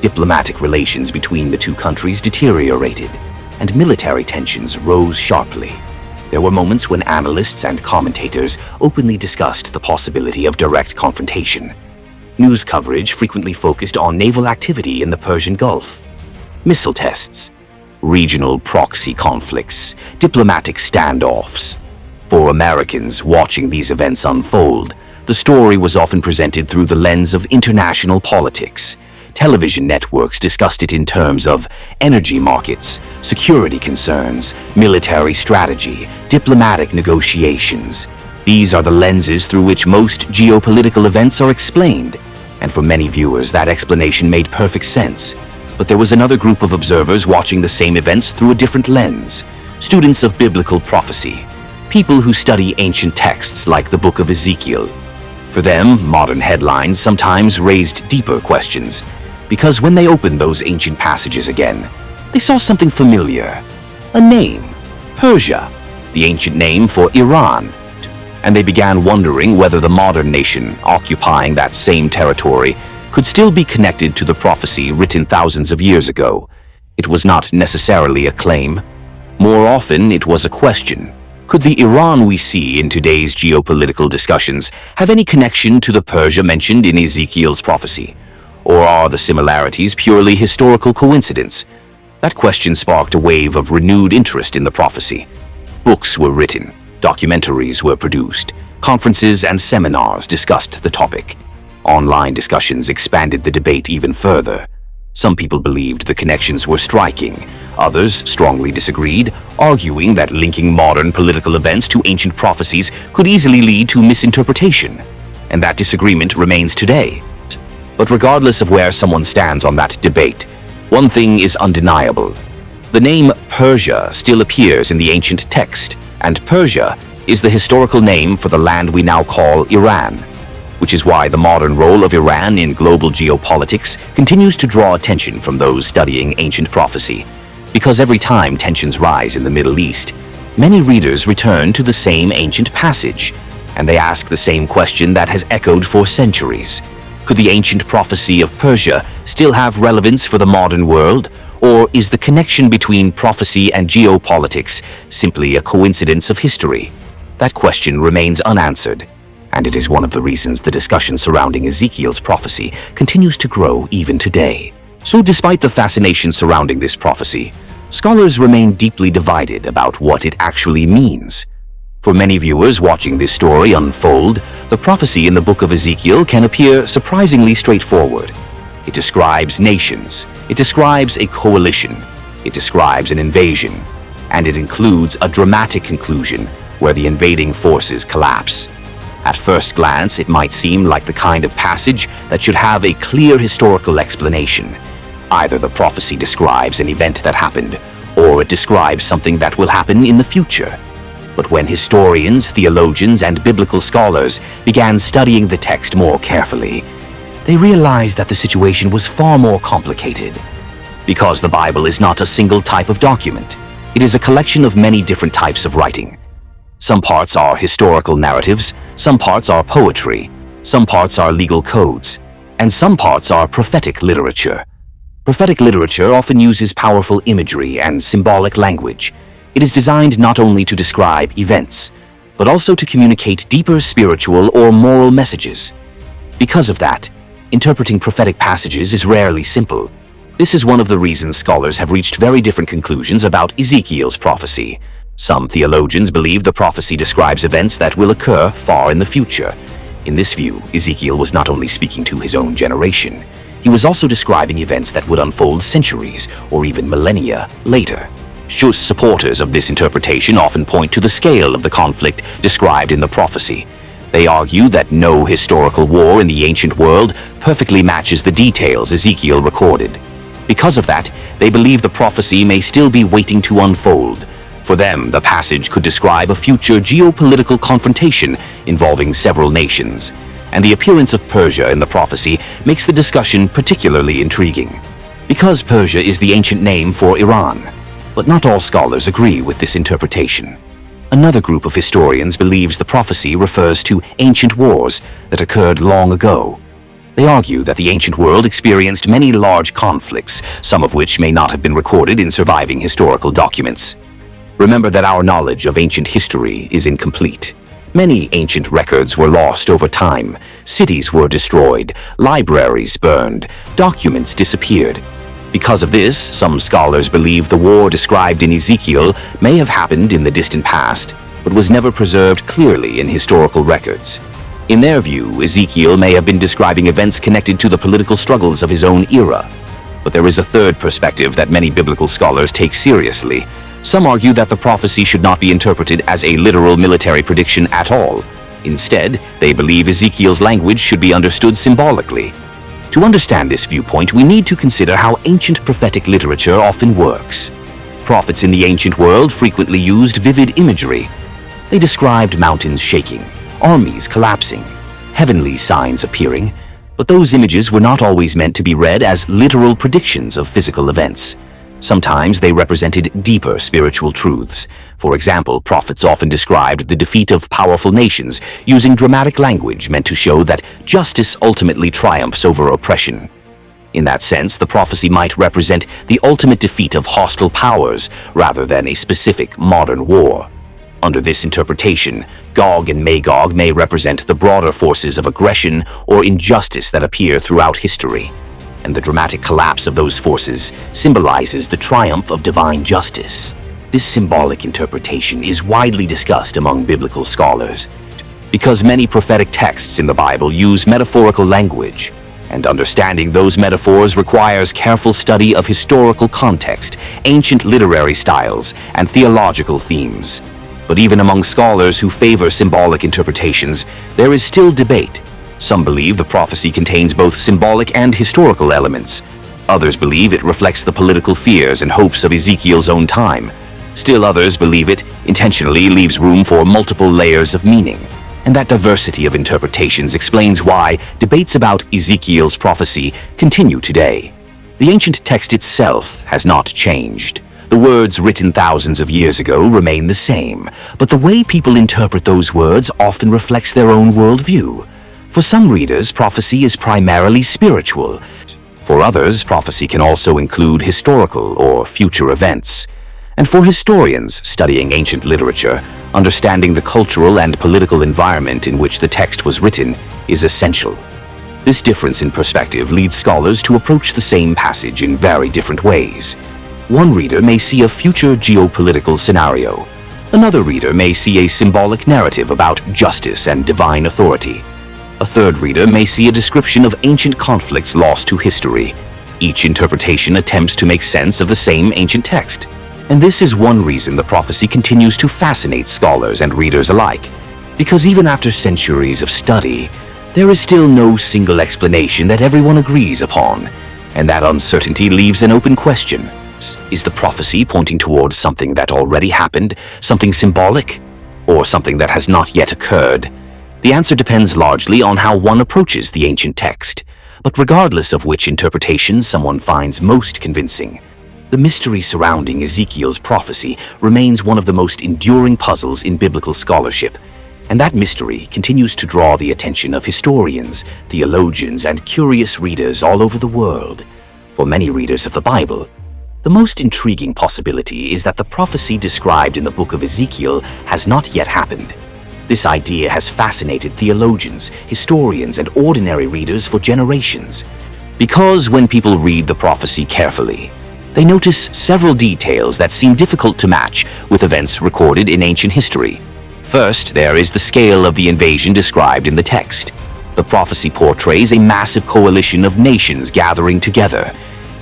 Diplomatic relations between the two countries deteriorated, and military tensions rose sharply. There were moments when analysts and commentators openly discussed the possibility of direct confrontation. News coverage frequently focused on naval activity in the Persian Gulf, missile tests, regional proxy conflicts, diplomatic standoffs. For Americans watching these events unfold, the story was often presented through the lens of international politics. Television networks discussed it in terms of energy markets, security concerns, military strategy, diplomatic negotiations. These are the lenses through which most geopolitical events are explained, and for many viewers that explanation made perfect sense. But there was another group of observers watching the same events through a different lens. Students of biblical prophecy, people who study ancient texts like the Book of Ezekiel. For them, modern headlines sometimes raised deeper questions, because when they opened those ancient passages again, they saw something familiar. A name, Persia, the ancient name for Iran. And they began wondering whether the modern nation occupying that same territory could still be connected to the prophecy written thousands of years ago. It was not necessarily a claim. More often, it was a question. Could the Iran we see in today's geopolitical discussions have any connection to the Persia mentioned in Ezekiel's prophecy? Or are the similarities purely historical coincidence? That question sparked a wave of renewed interest in the prophecy. Books were written, documentaries were produced, conferences and seminars discussed the topic. Online discussions expanded the debate even further. Some people believed the connections were striking. Others strongly disagreed, arguing that linking modern political events to ancient prophecies could easily lead to misinterpretation. And that disagreement remains today. But regardless of where someone stands on that debate, one thing is undeniable. The name Persia still appears in the ancient text, and Persia is the historical name for the land we now call Iran, which is why the modern role of Iran in global geopolitics continues to draw attention from those studying ancient prophecy. Because every time tensions rise in the Middle East, many readers return to the same ancient passage, and they ask the same question that has echoed for centuries. Could the ancient prophecy of Persia still have relevance for the modern world, or is the connection between prophecy and geopolitics simply a coincidence of history? That question remains unanswered, and it is one of the reasons the discussion surrounding Ezekiel's prophecy continues to grow even today. So despite the fascination surrounding this prophecy, scholars remain deeply divided about what it actually means. For many viewers watching this story unfold, the prophecy in the Book of Ezekiel can appear surprisingly straightforward. It describes nations, it describes a coalition, it describes an invasion, and it includes a dramatic conclusion where the invading forces collapse. At first glance, it might seem like the kind of passage that should have a clear historical explanation. Either the prophecy describes an event that happened, or it describes something that will happen in the future. But when historians, theologians, and biblical scholars began studying the text more carefully, they realized that the situation was far more complicated. Because the Bible is not a single type of document, it is a collection of many different types of writing. Some parts are historical narratives, some parts are poetry, some parts are legal codes, and some parts are prophetic literature. Prophetic literature often uses powerful imagery and symbolic language. It is designed not only to describe events, but also to communicate deeper spiritual or moral messages. Because of that, interpreting prophetic passages is rarely simple. This is one of the reasons scholars have reached very different conclusions about Ezekiel's prophecy. Some theologians believe the prophecy describes events that will occur far in the future. In this view, Ezekiel was not only speaking to his own generation, he was also describing events that would unfold centuries or even millennia later. Supporters of this interpretation often point to the scale of the conflict described in the prophecy. They argue that no historical war in the ancient world perfectly matches the details Ezekiel recorded. Because of that, they believe the prophecy may still be waiting to unfold. For them, the passage could describe a future geopolitical confrontation involving several nations, and the appearance of Persia in the prophecy makes the discussion particularly intriguing. Because Persia is the ancient name for Iran, but not all scholars agree with this interpretation. Another group of historians believes the prophecy refers to ancient wars that occurred long ago. They argue that the ancient world experienced many large conflicts, some of which may not have been recorded in surviving historical documents. Remember that our knowledge of ancient history is incomplete. Many ancient records were lost over time, cities were destroyed, libraries burned, documents disappeared. Because of this, some scholars believe the war described in Ezekiel may have happened in the distant past, but was never preserved clearly in historical records. In their view, Ezekiel may have been describing events connected to the political struggles of his own era. But there is a third perspective that many biblical scholars take seriously. Some argue that the prophecy should not be interpreted as a literal military prediction at all. Instead, they believe Ezekiel's language should be understood symbolically. To understand this viewpoint, we need to consider how ancient prophetic literature often works. Prophets in the ancient world frequently used vivid imagery. They described mountains shaking, armies collapsing, heavenly signs appearing, but those images were not always meant to be read as literal predictions of physical events. Sometimes they represented deeper spiritual truths. For example, prophets often described the defeat of powerful nations using dramatic language meant to show that justice ultimately triumphs over oppression. In that sense, the prophecy might represent the ultimate defeat of hostile powers rather than a specific modern war. Under this interpretation, Gog and Magog may represent the broader forces of aggression or injustice that appear throughout history, and the dramatic collapse of those forces symbolizes the triumph of divine justice. This symbolic interpretation is widely discussed among biblical scholars because many prophetic texts in the Bible use metaphorical language, and understanding those metaphors requires careful study of historical context, ancient literary styles, and theological themes. But even among scholars who favor symbolic interpretations, there is still debate. Some believe the prophecy contains both symbolic and historical elements. Others believe it reflects the political fears and hopes of Ezekiel's own time. Still others believe it intentionally leaves room for multiple layers of meaning. And that diversity of interpretations explains why debates about Ezekiel's prophecy continue today. The ancient text itself has not changed. The words written thousands of years ago remain the same, but the way people interpret those words often reflects their own worldview. For some readers, prophecy is primarily spiritual. For others, prophecy can also include historical or future events. And for historians studying ancient literature, understanding the cultural and political environment in which the text was written is essential. This difference in perspective leads scholars to approach the same passage in very different ways. One reader may see a future geopolitical scenario. Another reader may see a symbolic narrative about justice and divine authority. A third reader may see a description of ancient conflicts lost to history. Each interpretation attempts to make sense of the same ancient text. And this is one reason the prophecy continues to fascinate scholars and readers alike. Because even after centuries of study, there is still no single explanation that everyone agrees upon. And that uncertainty leaves an open question. Is the prophecy pointing towards something that already happened, something symbolic, or something that has not yet occurred? The answer depends largely on how one approaches the ancient text. But regardless of which interpretation someone finds most convincing, the mystery surrounding Ezekiel's prophecy remains one of the most enduring puzzles in biblical scholarship, and that mystery continues to draw the attention of historians, theologians, and curious readers all over the world. For many readers of the Bible, the most intriguing possibility is that the prophecy described in the Book of Ezekiel has not yet happened. This idea has fascinated theologians, historians, and ordinary readers for generations. Because when people read the prophecy carefully, they notice several details that seem difficult to match with events recorded in ancient history. First, there is the scale of the invasion described in the text. The prophecy portrays a massive coalition of nations gathering together.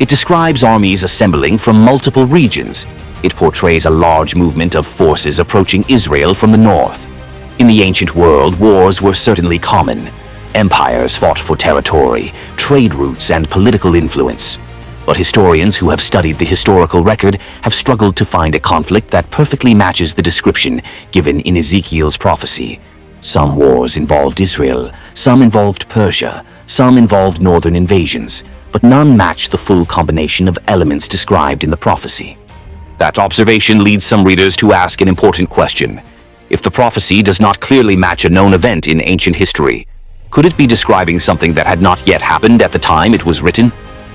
It describes armies assembling from multiple regions. It portrays a large movement of forces approaching Israel from the north. In the ancient world, wars were certainly common. Empires fought for territory, trade routes, and political influence. But historians who have studied the historical record have struggled to find a conflict that perfectly matches the description given in Ezekiel's prophecy. Some wars involved Israel, some involved Persia, some involved northern invasions, but none matched the full combination of elements described in the prophecy. That observation leads some readers to ask an important question. If the prophecy does not clearly match a known event in ancient history, could it be describing something that had not yet happened at the time it was written?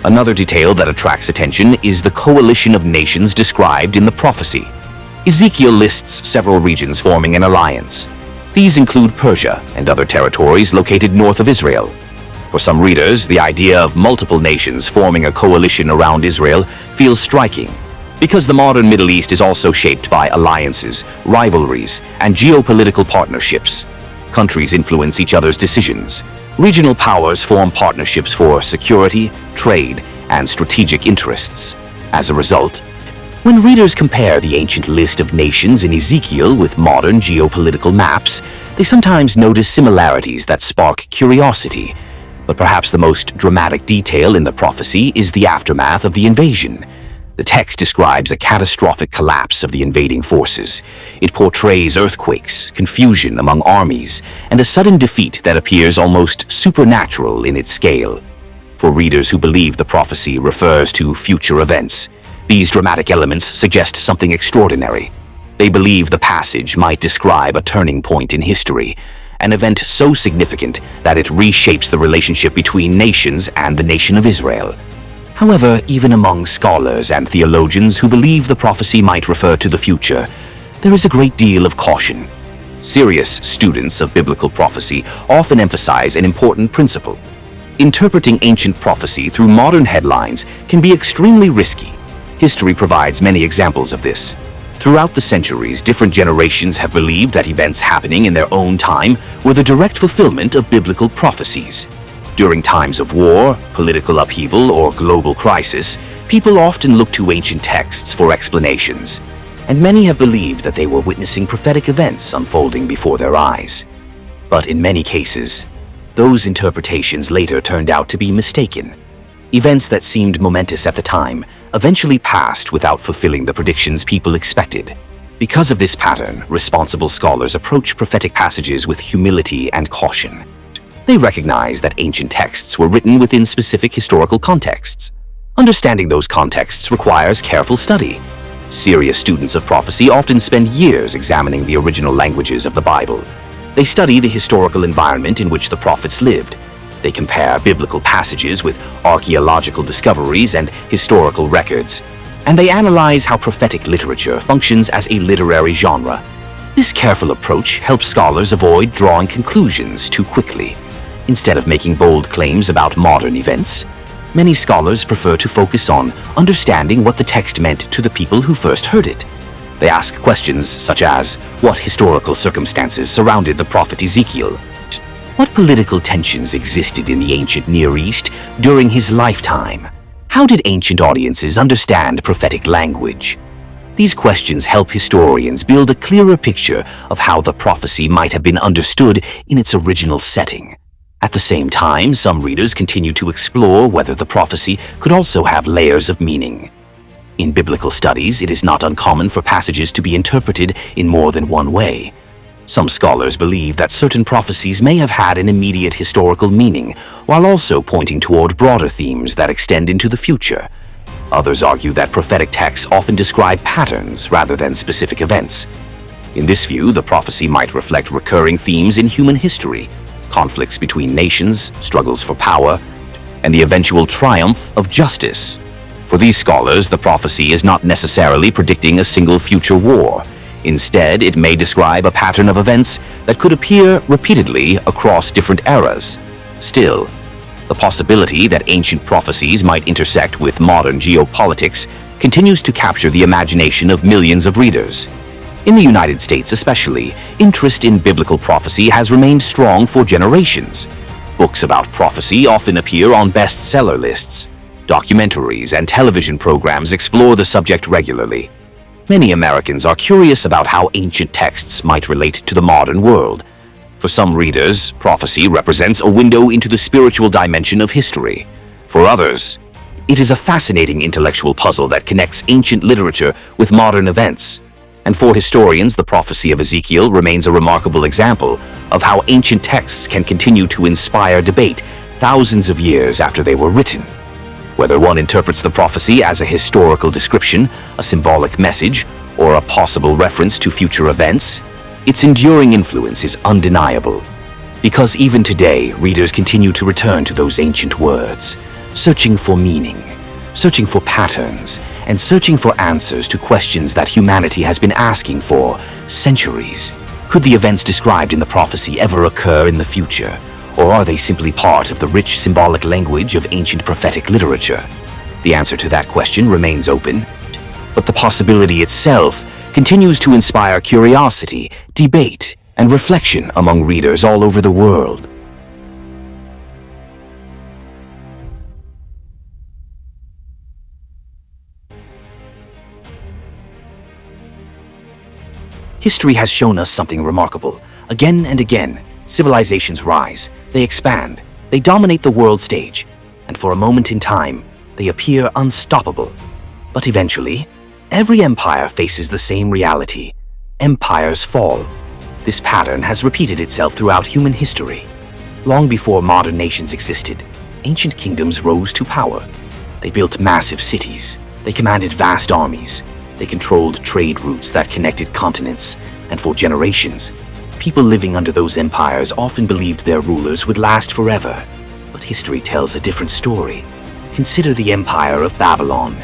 Another detail that attracts attention is the coalition of nations described in the prophecy. Ezekiel lists several regions forming an alliance. These include Persia and other territories located north of Israel. For some readers, the idea of multiple nations forming a coalition around Israel feels striking, because the modern Middle East is also shaped by alliances, rivalries, and geopolitical partnerships. Countries influence each other's decisions. Regional powers form partnerships for security, trade, and strategic interests. As a result, when readers compare the ancient list of nations in Ezekiel with modern geopolitical maps, they sometimes notice similarities that spark curiosity. But perhaps the most dramatic detail in the prophecy is the aftermath of the invasion. The text describes a catastrophic collapse of the invading forces. It portrays earthquakes, confusion among armies, and a sudden defeat that appears almost supernatural in its scale. For readers who believe the prophecy refers to future events, these dramatic elements suggest something extraordinary. They believe the passage might describe a turning point in history, an event so significant that it reshapes the relationship between nations and the nation of Israel. However, even among scholars and theologians who believe the prophecy might refer to the future, there is a great deal of caution. Serious students of biblical prophecy often emphasize an important principle. Interpreting ancient prophecy through modern headlines can be extremely risky. History provides many examples of this. Throughout the centuries, different generations have believed that events happening in their own time were the direct fulfillment of biblical prophecies. During times of war, political upheaval, or global crisis, people often look to ancient texts for explanations, and many have believed that they were witnessing prophetic events unfolding before their eyes. But in many cases, those interpretations later turned out to be mistaken. Events that seemed momentous at the time eventually passed without fulfilling the predictions people expected. Because of this pattern, responsible scholars approach prophetic passages with humility and caution. They recognize that ancient texts were written within specific historical contexts. Understanding those contexts requires careful study. Serious students of prophecy often spend years examining the original languages of the Bible. They study the historical environment in which the prophets lived. They compare biblical passages with archaeological discoveries and historical records, and they analyze how prophetic literature functions as a literary genre. This careful approach helps scholars avoid drawing conclusions too quickly. Instead of making bold claims about modern events, many scholars prefer to focus on understanding what the text meant to the people who first heard it. They ask questions such as, what historical circumstances surrounded the prophet Ezekiel? What political tensions existed in the ancient Near East during his lifetime? How did ancient audiences understand prophetic language? These questions help historians build a clearer picture of how the prophecy might have been understood in its original setting. At the same time, some readers continue to explore whether the prophecy could also have layers of meaning. In biblical studies, it is not uncommon for passages to be interpreted in more than one way. Some scholars believe that certain prophecies may have had an immediate historical meaning, while also pointing toward broader themes that extend into the future. Others argue that prophetic texts often describe patterns rather than specific events. In this view, the prophecy might reflect recurring themes in human history, conflicts between nations, struggles for power, and the eventual triumph of justice. For these scholars, the prophecy is not necessarily predicting a single future war. Instead, it may describe a pattern of events that could appear repeatedly across different eras. Still, the possibility that ancient prophecies might intersect with modern geopolitics continues to capture the imagination of millions of readers. In the United States especially, interest in biblical prophecy has remained strong for generations. Books about prophecy often appear on bestseller lists. Documentaries and television programs explore the subject regularly. Many Americans are curious about how ancient texts might relate to the modern world. For some readers, prophecy represents a window into the spiritual dimension of history. For others, it is a fascinating intellectual puzzle that connects ancient literature with modern events. And for historians, the prophecy of Ezekiel remains a remarkable example of how ancient texts can continue to inspire debate thousands of years after they were written. Whether one interprets the prophecy as a historical description, a symbolic message, or a possible reference to future events, its enduring influence is undeniable. Because even today, readers continue to return to those ancient words, searching for meaning, searching for patterns, and searching for answers to questions that humanity has been asking for centuries. Could the events described in the prophecy ever occur in the future? Or are they simply part of the rich symbolic language of ancient prophetic literature? The answer to that question remains open, but the possibility itself continues to inspire curiosity, debate, and reflection among readers all over the world. History has shown us something remarkable. Again and again, civilizations rise, they expand, they dominate the world stage, and for a moment in time, they appear unstoppable. But eventually, every empire faces the same reality. Empires fall. This pattern has repeated itself throughout human history. Long before modern nations existed, ancient kingdoms rose to power. They built massive cities, they commanded vast armies, they controlled trade routes that connected continents, and for generations, people living under those empires often believed their rulers would last forever. But history tells a different story. Consider the Empire of Babylon.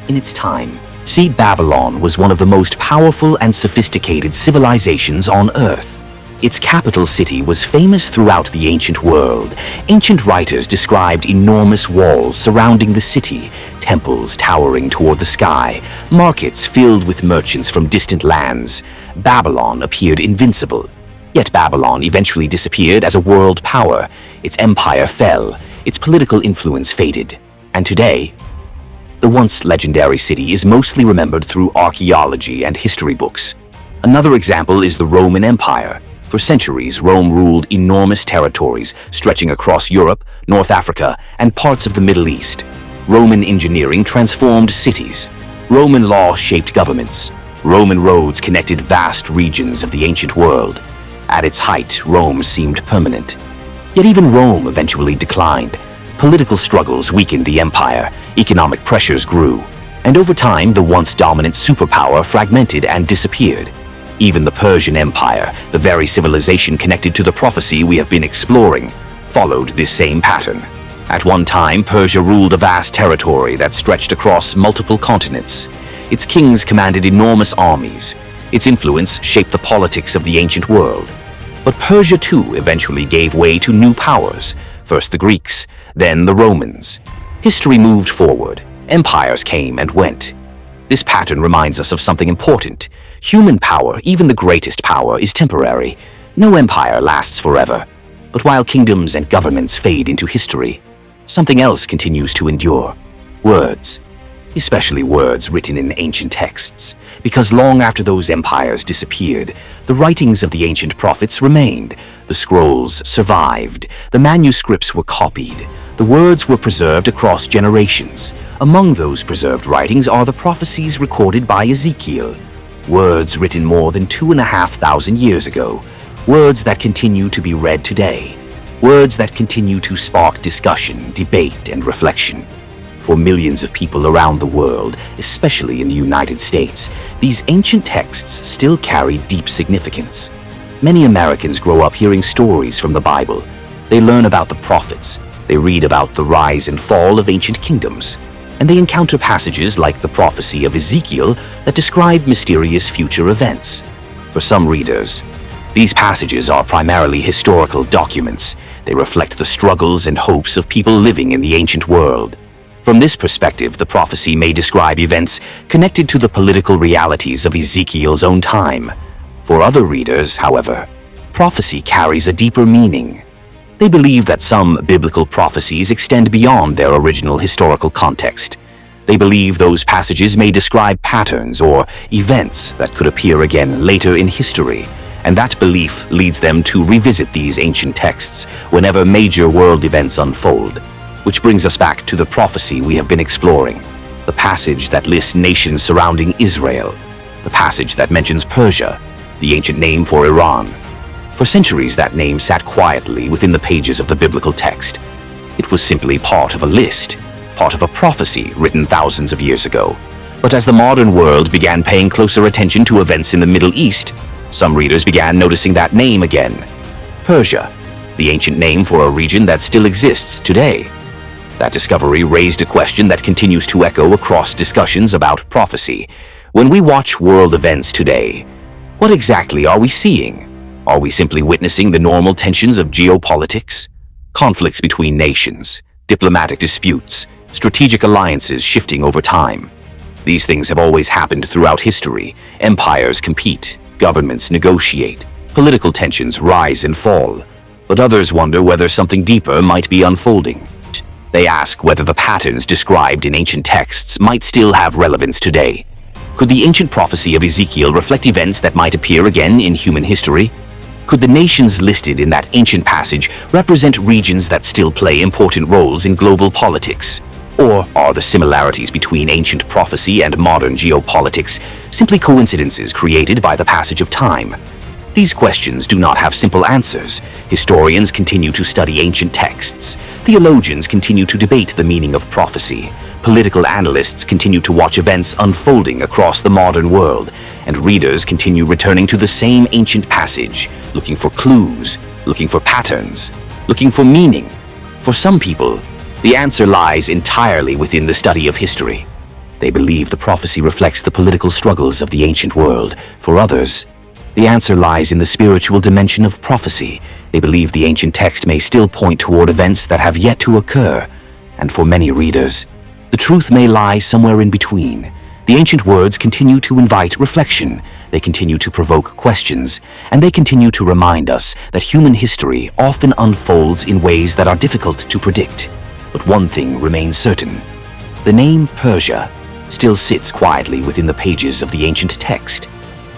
In its time, Babylon was one of the most powerful and sophisticated civilizations on Earth. Its capital city was famous throughout the ancient world. Ancient writers described enormous walls surrounding the city, temples towering toward the sky, markets filled with merchants from distant lands. Babylon appeared invincible. Yet Babylon eventually disappeared as a world power. Its empire fell, its political influence faded, and today, the once legendary city is mostly remembered through archaeology and history books. Another example is the Roman Empire. For centuries, Rome ruled enormous territories stretching across Europe, North Africa, and parts of the Middle East. Roman engineering transformed cities. Roman law shaped governments. Roman roads connected vast regions of the ancient world. At its height, Rome seemed permanent. Yet even Rome eventually declined. Political struggles weakened the empire, economic pressures grew, and over time the once dominant superpower fragmented and disappeared. Even the Persian Empire, the very civilization connected to the prophecy we have been exploring, followed this same pattern. At one time, Persia ruled a vast territory that stretched across multiple continents. Its kings commanded enormous armies. Its influence shaped the politics of the ancient world. But Persia too eventually gave way to new powers, first the Greeks, then the Romans. History moved forward. Empires came and went. This pattern reminds us of something important. Human power, even the greatest power, is temporary. No empire lasts forever. But while kingdoms and governments fade into history, something else continues to endure. Words. Especially words written in ancient texts, because long after those empires disappeared, the writings of the ancient prophets remained. The scrolls survived, the manuscripts were copied, the words were preserved across generations. Among those preserved writings are the prophecies recorded by Ezekiel, words written more than 2,500 years ago, words that continue to be read today, words that continue to spark discussion, debate, and reflection. For millions of people around the world, especially in the United States, these ancient texts still carry deep significance. Many Americans grow up hearing stories from the Bible. They learn about the prophets, they read about the rise and fall of ancient kingdoms, and they encounter passages like the prophecy of Ezekiel that describe mysterious future events. For some readers, these passages are primarily historical documents. They reflect the struggles and hopes of people living in the ancient world. From this perspective, the prophecy may describe events connected to the political realities of Ezekiel's own time. For other readers, however, prophecy carries a deeper meaning. They believe that some biblical prophecies extend beyond their original historical context. They believe those passages may describe patterns or events that could appear again later in history, and that belief leads them to revisit these ancient texts whenever major world events unfold. Which brings us back to the prophecy we have been exploring, the passage that lists nations surrounding Israel, the passage that mentions Persia, the ancient name for Iran. For centuries, that name sat quietly within the pages of the biblical text. It was simply part of a list, part of a prophecy written thousands of years ago. But as the modern world began paying closer attention to events in the Middle East, some readers began noticing that name again. Persia, the ancient name for a region that still exists today. That discovery raised a question that continues to echo across discussions about prophecy. When we watch world events today, what exactly are we seeing? Are we simply witnessing the normal tensions of geopolitics? Conflicts between nations, diplomatic disputes, strategic alliances shifting over time. These things have always happened throughout history. Empires compete, governments negotiate, political tensions rise and fall. But others wonder whether something deeper might be unfolding. They ask whether the patterns described in ancient texts might still have relevance today. Could the ancient prophecy of Ezekiel reflect events that might appear again in human history? Could the nations listed in that ancient passage represent regions that still play important roles in global politics? Or are the similarities between ancient prophecy and modern geopolitics simply coincidences created by the passage of time? These questions do not have simple answers. Historians continue to study ancient texts. Theologians continue to debate the meaning of prophecy. Political analysts continue to watch events unfolding across the modern world. And readers continue returning to the same ancient passage, looking for clues, looking for patterns, looking for meaning. For some people, the answer lies entirely within the study of history. They believe the prophecy reflects the political struggles of the ancient world. For others, the answer lies in the spiritual dimension of prophecy. They believe the ancient text may still point toward events that have yet to occur. And for many readers, the truth may lie somewhere in between. The ancient words continue to invite reflection, they continue to provoke questions, and they continue to remind us that human history often unfolds in ways that are difficult to predict. But one thing remains certain. The name Persia still sits quietly within the pages of the ancient text.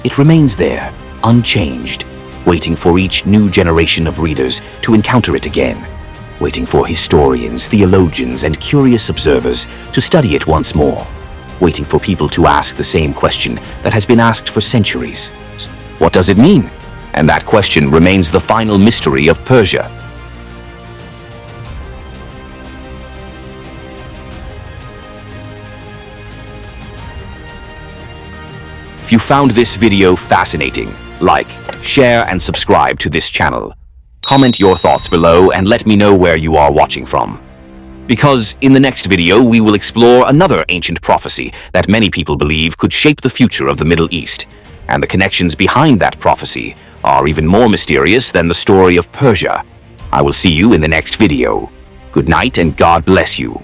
It remains there, unchanged, waiting for each new generation of readers to encounter it again, waiting for historians, theologians, and curious observers to study it once more, waiting for people to ask the same question that has been asked for centuries. What does it mean? And that question remains the final mystery of Persia. If you found this video fascinating, like, share, and subscribe to this channel. Comment your thoughts below and let me know where you are watching from. Because in the next video, we will explore another ancient prophecy that many people believe could shape the future of the Middle East. And the connections behind that prophecy are even more mysterious than the story of Persia. I will see you in the next video. Good night and God bless you.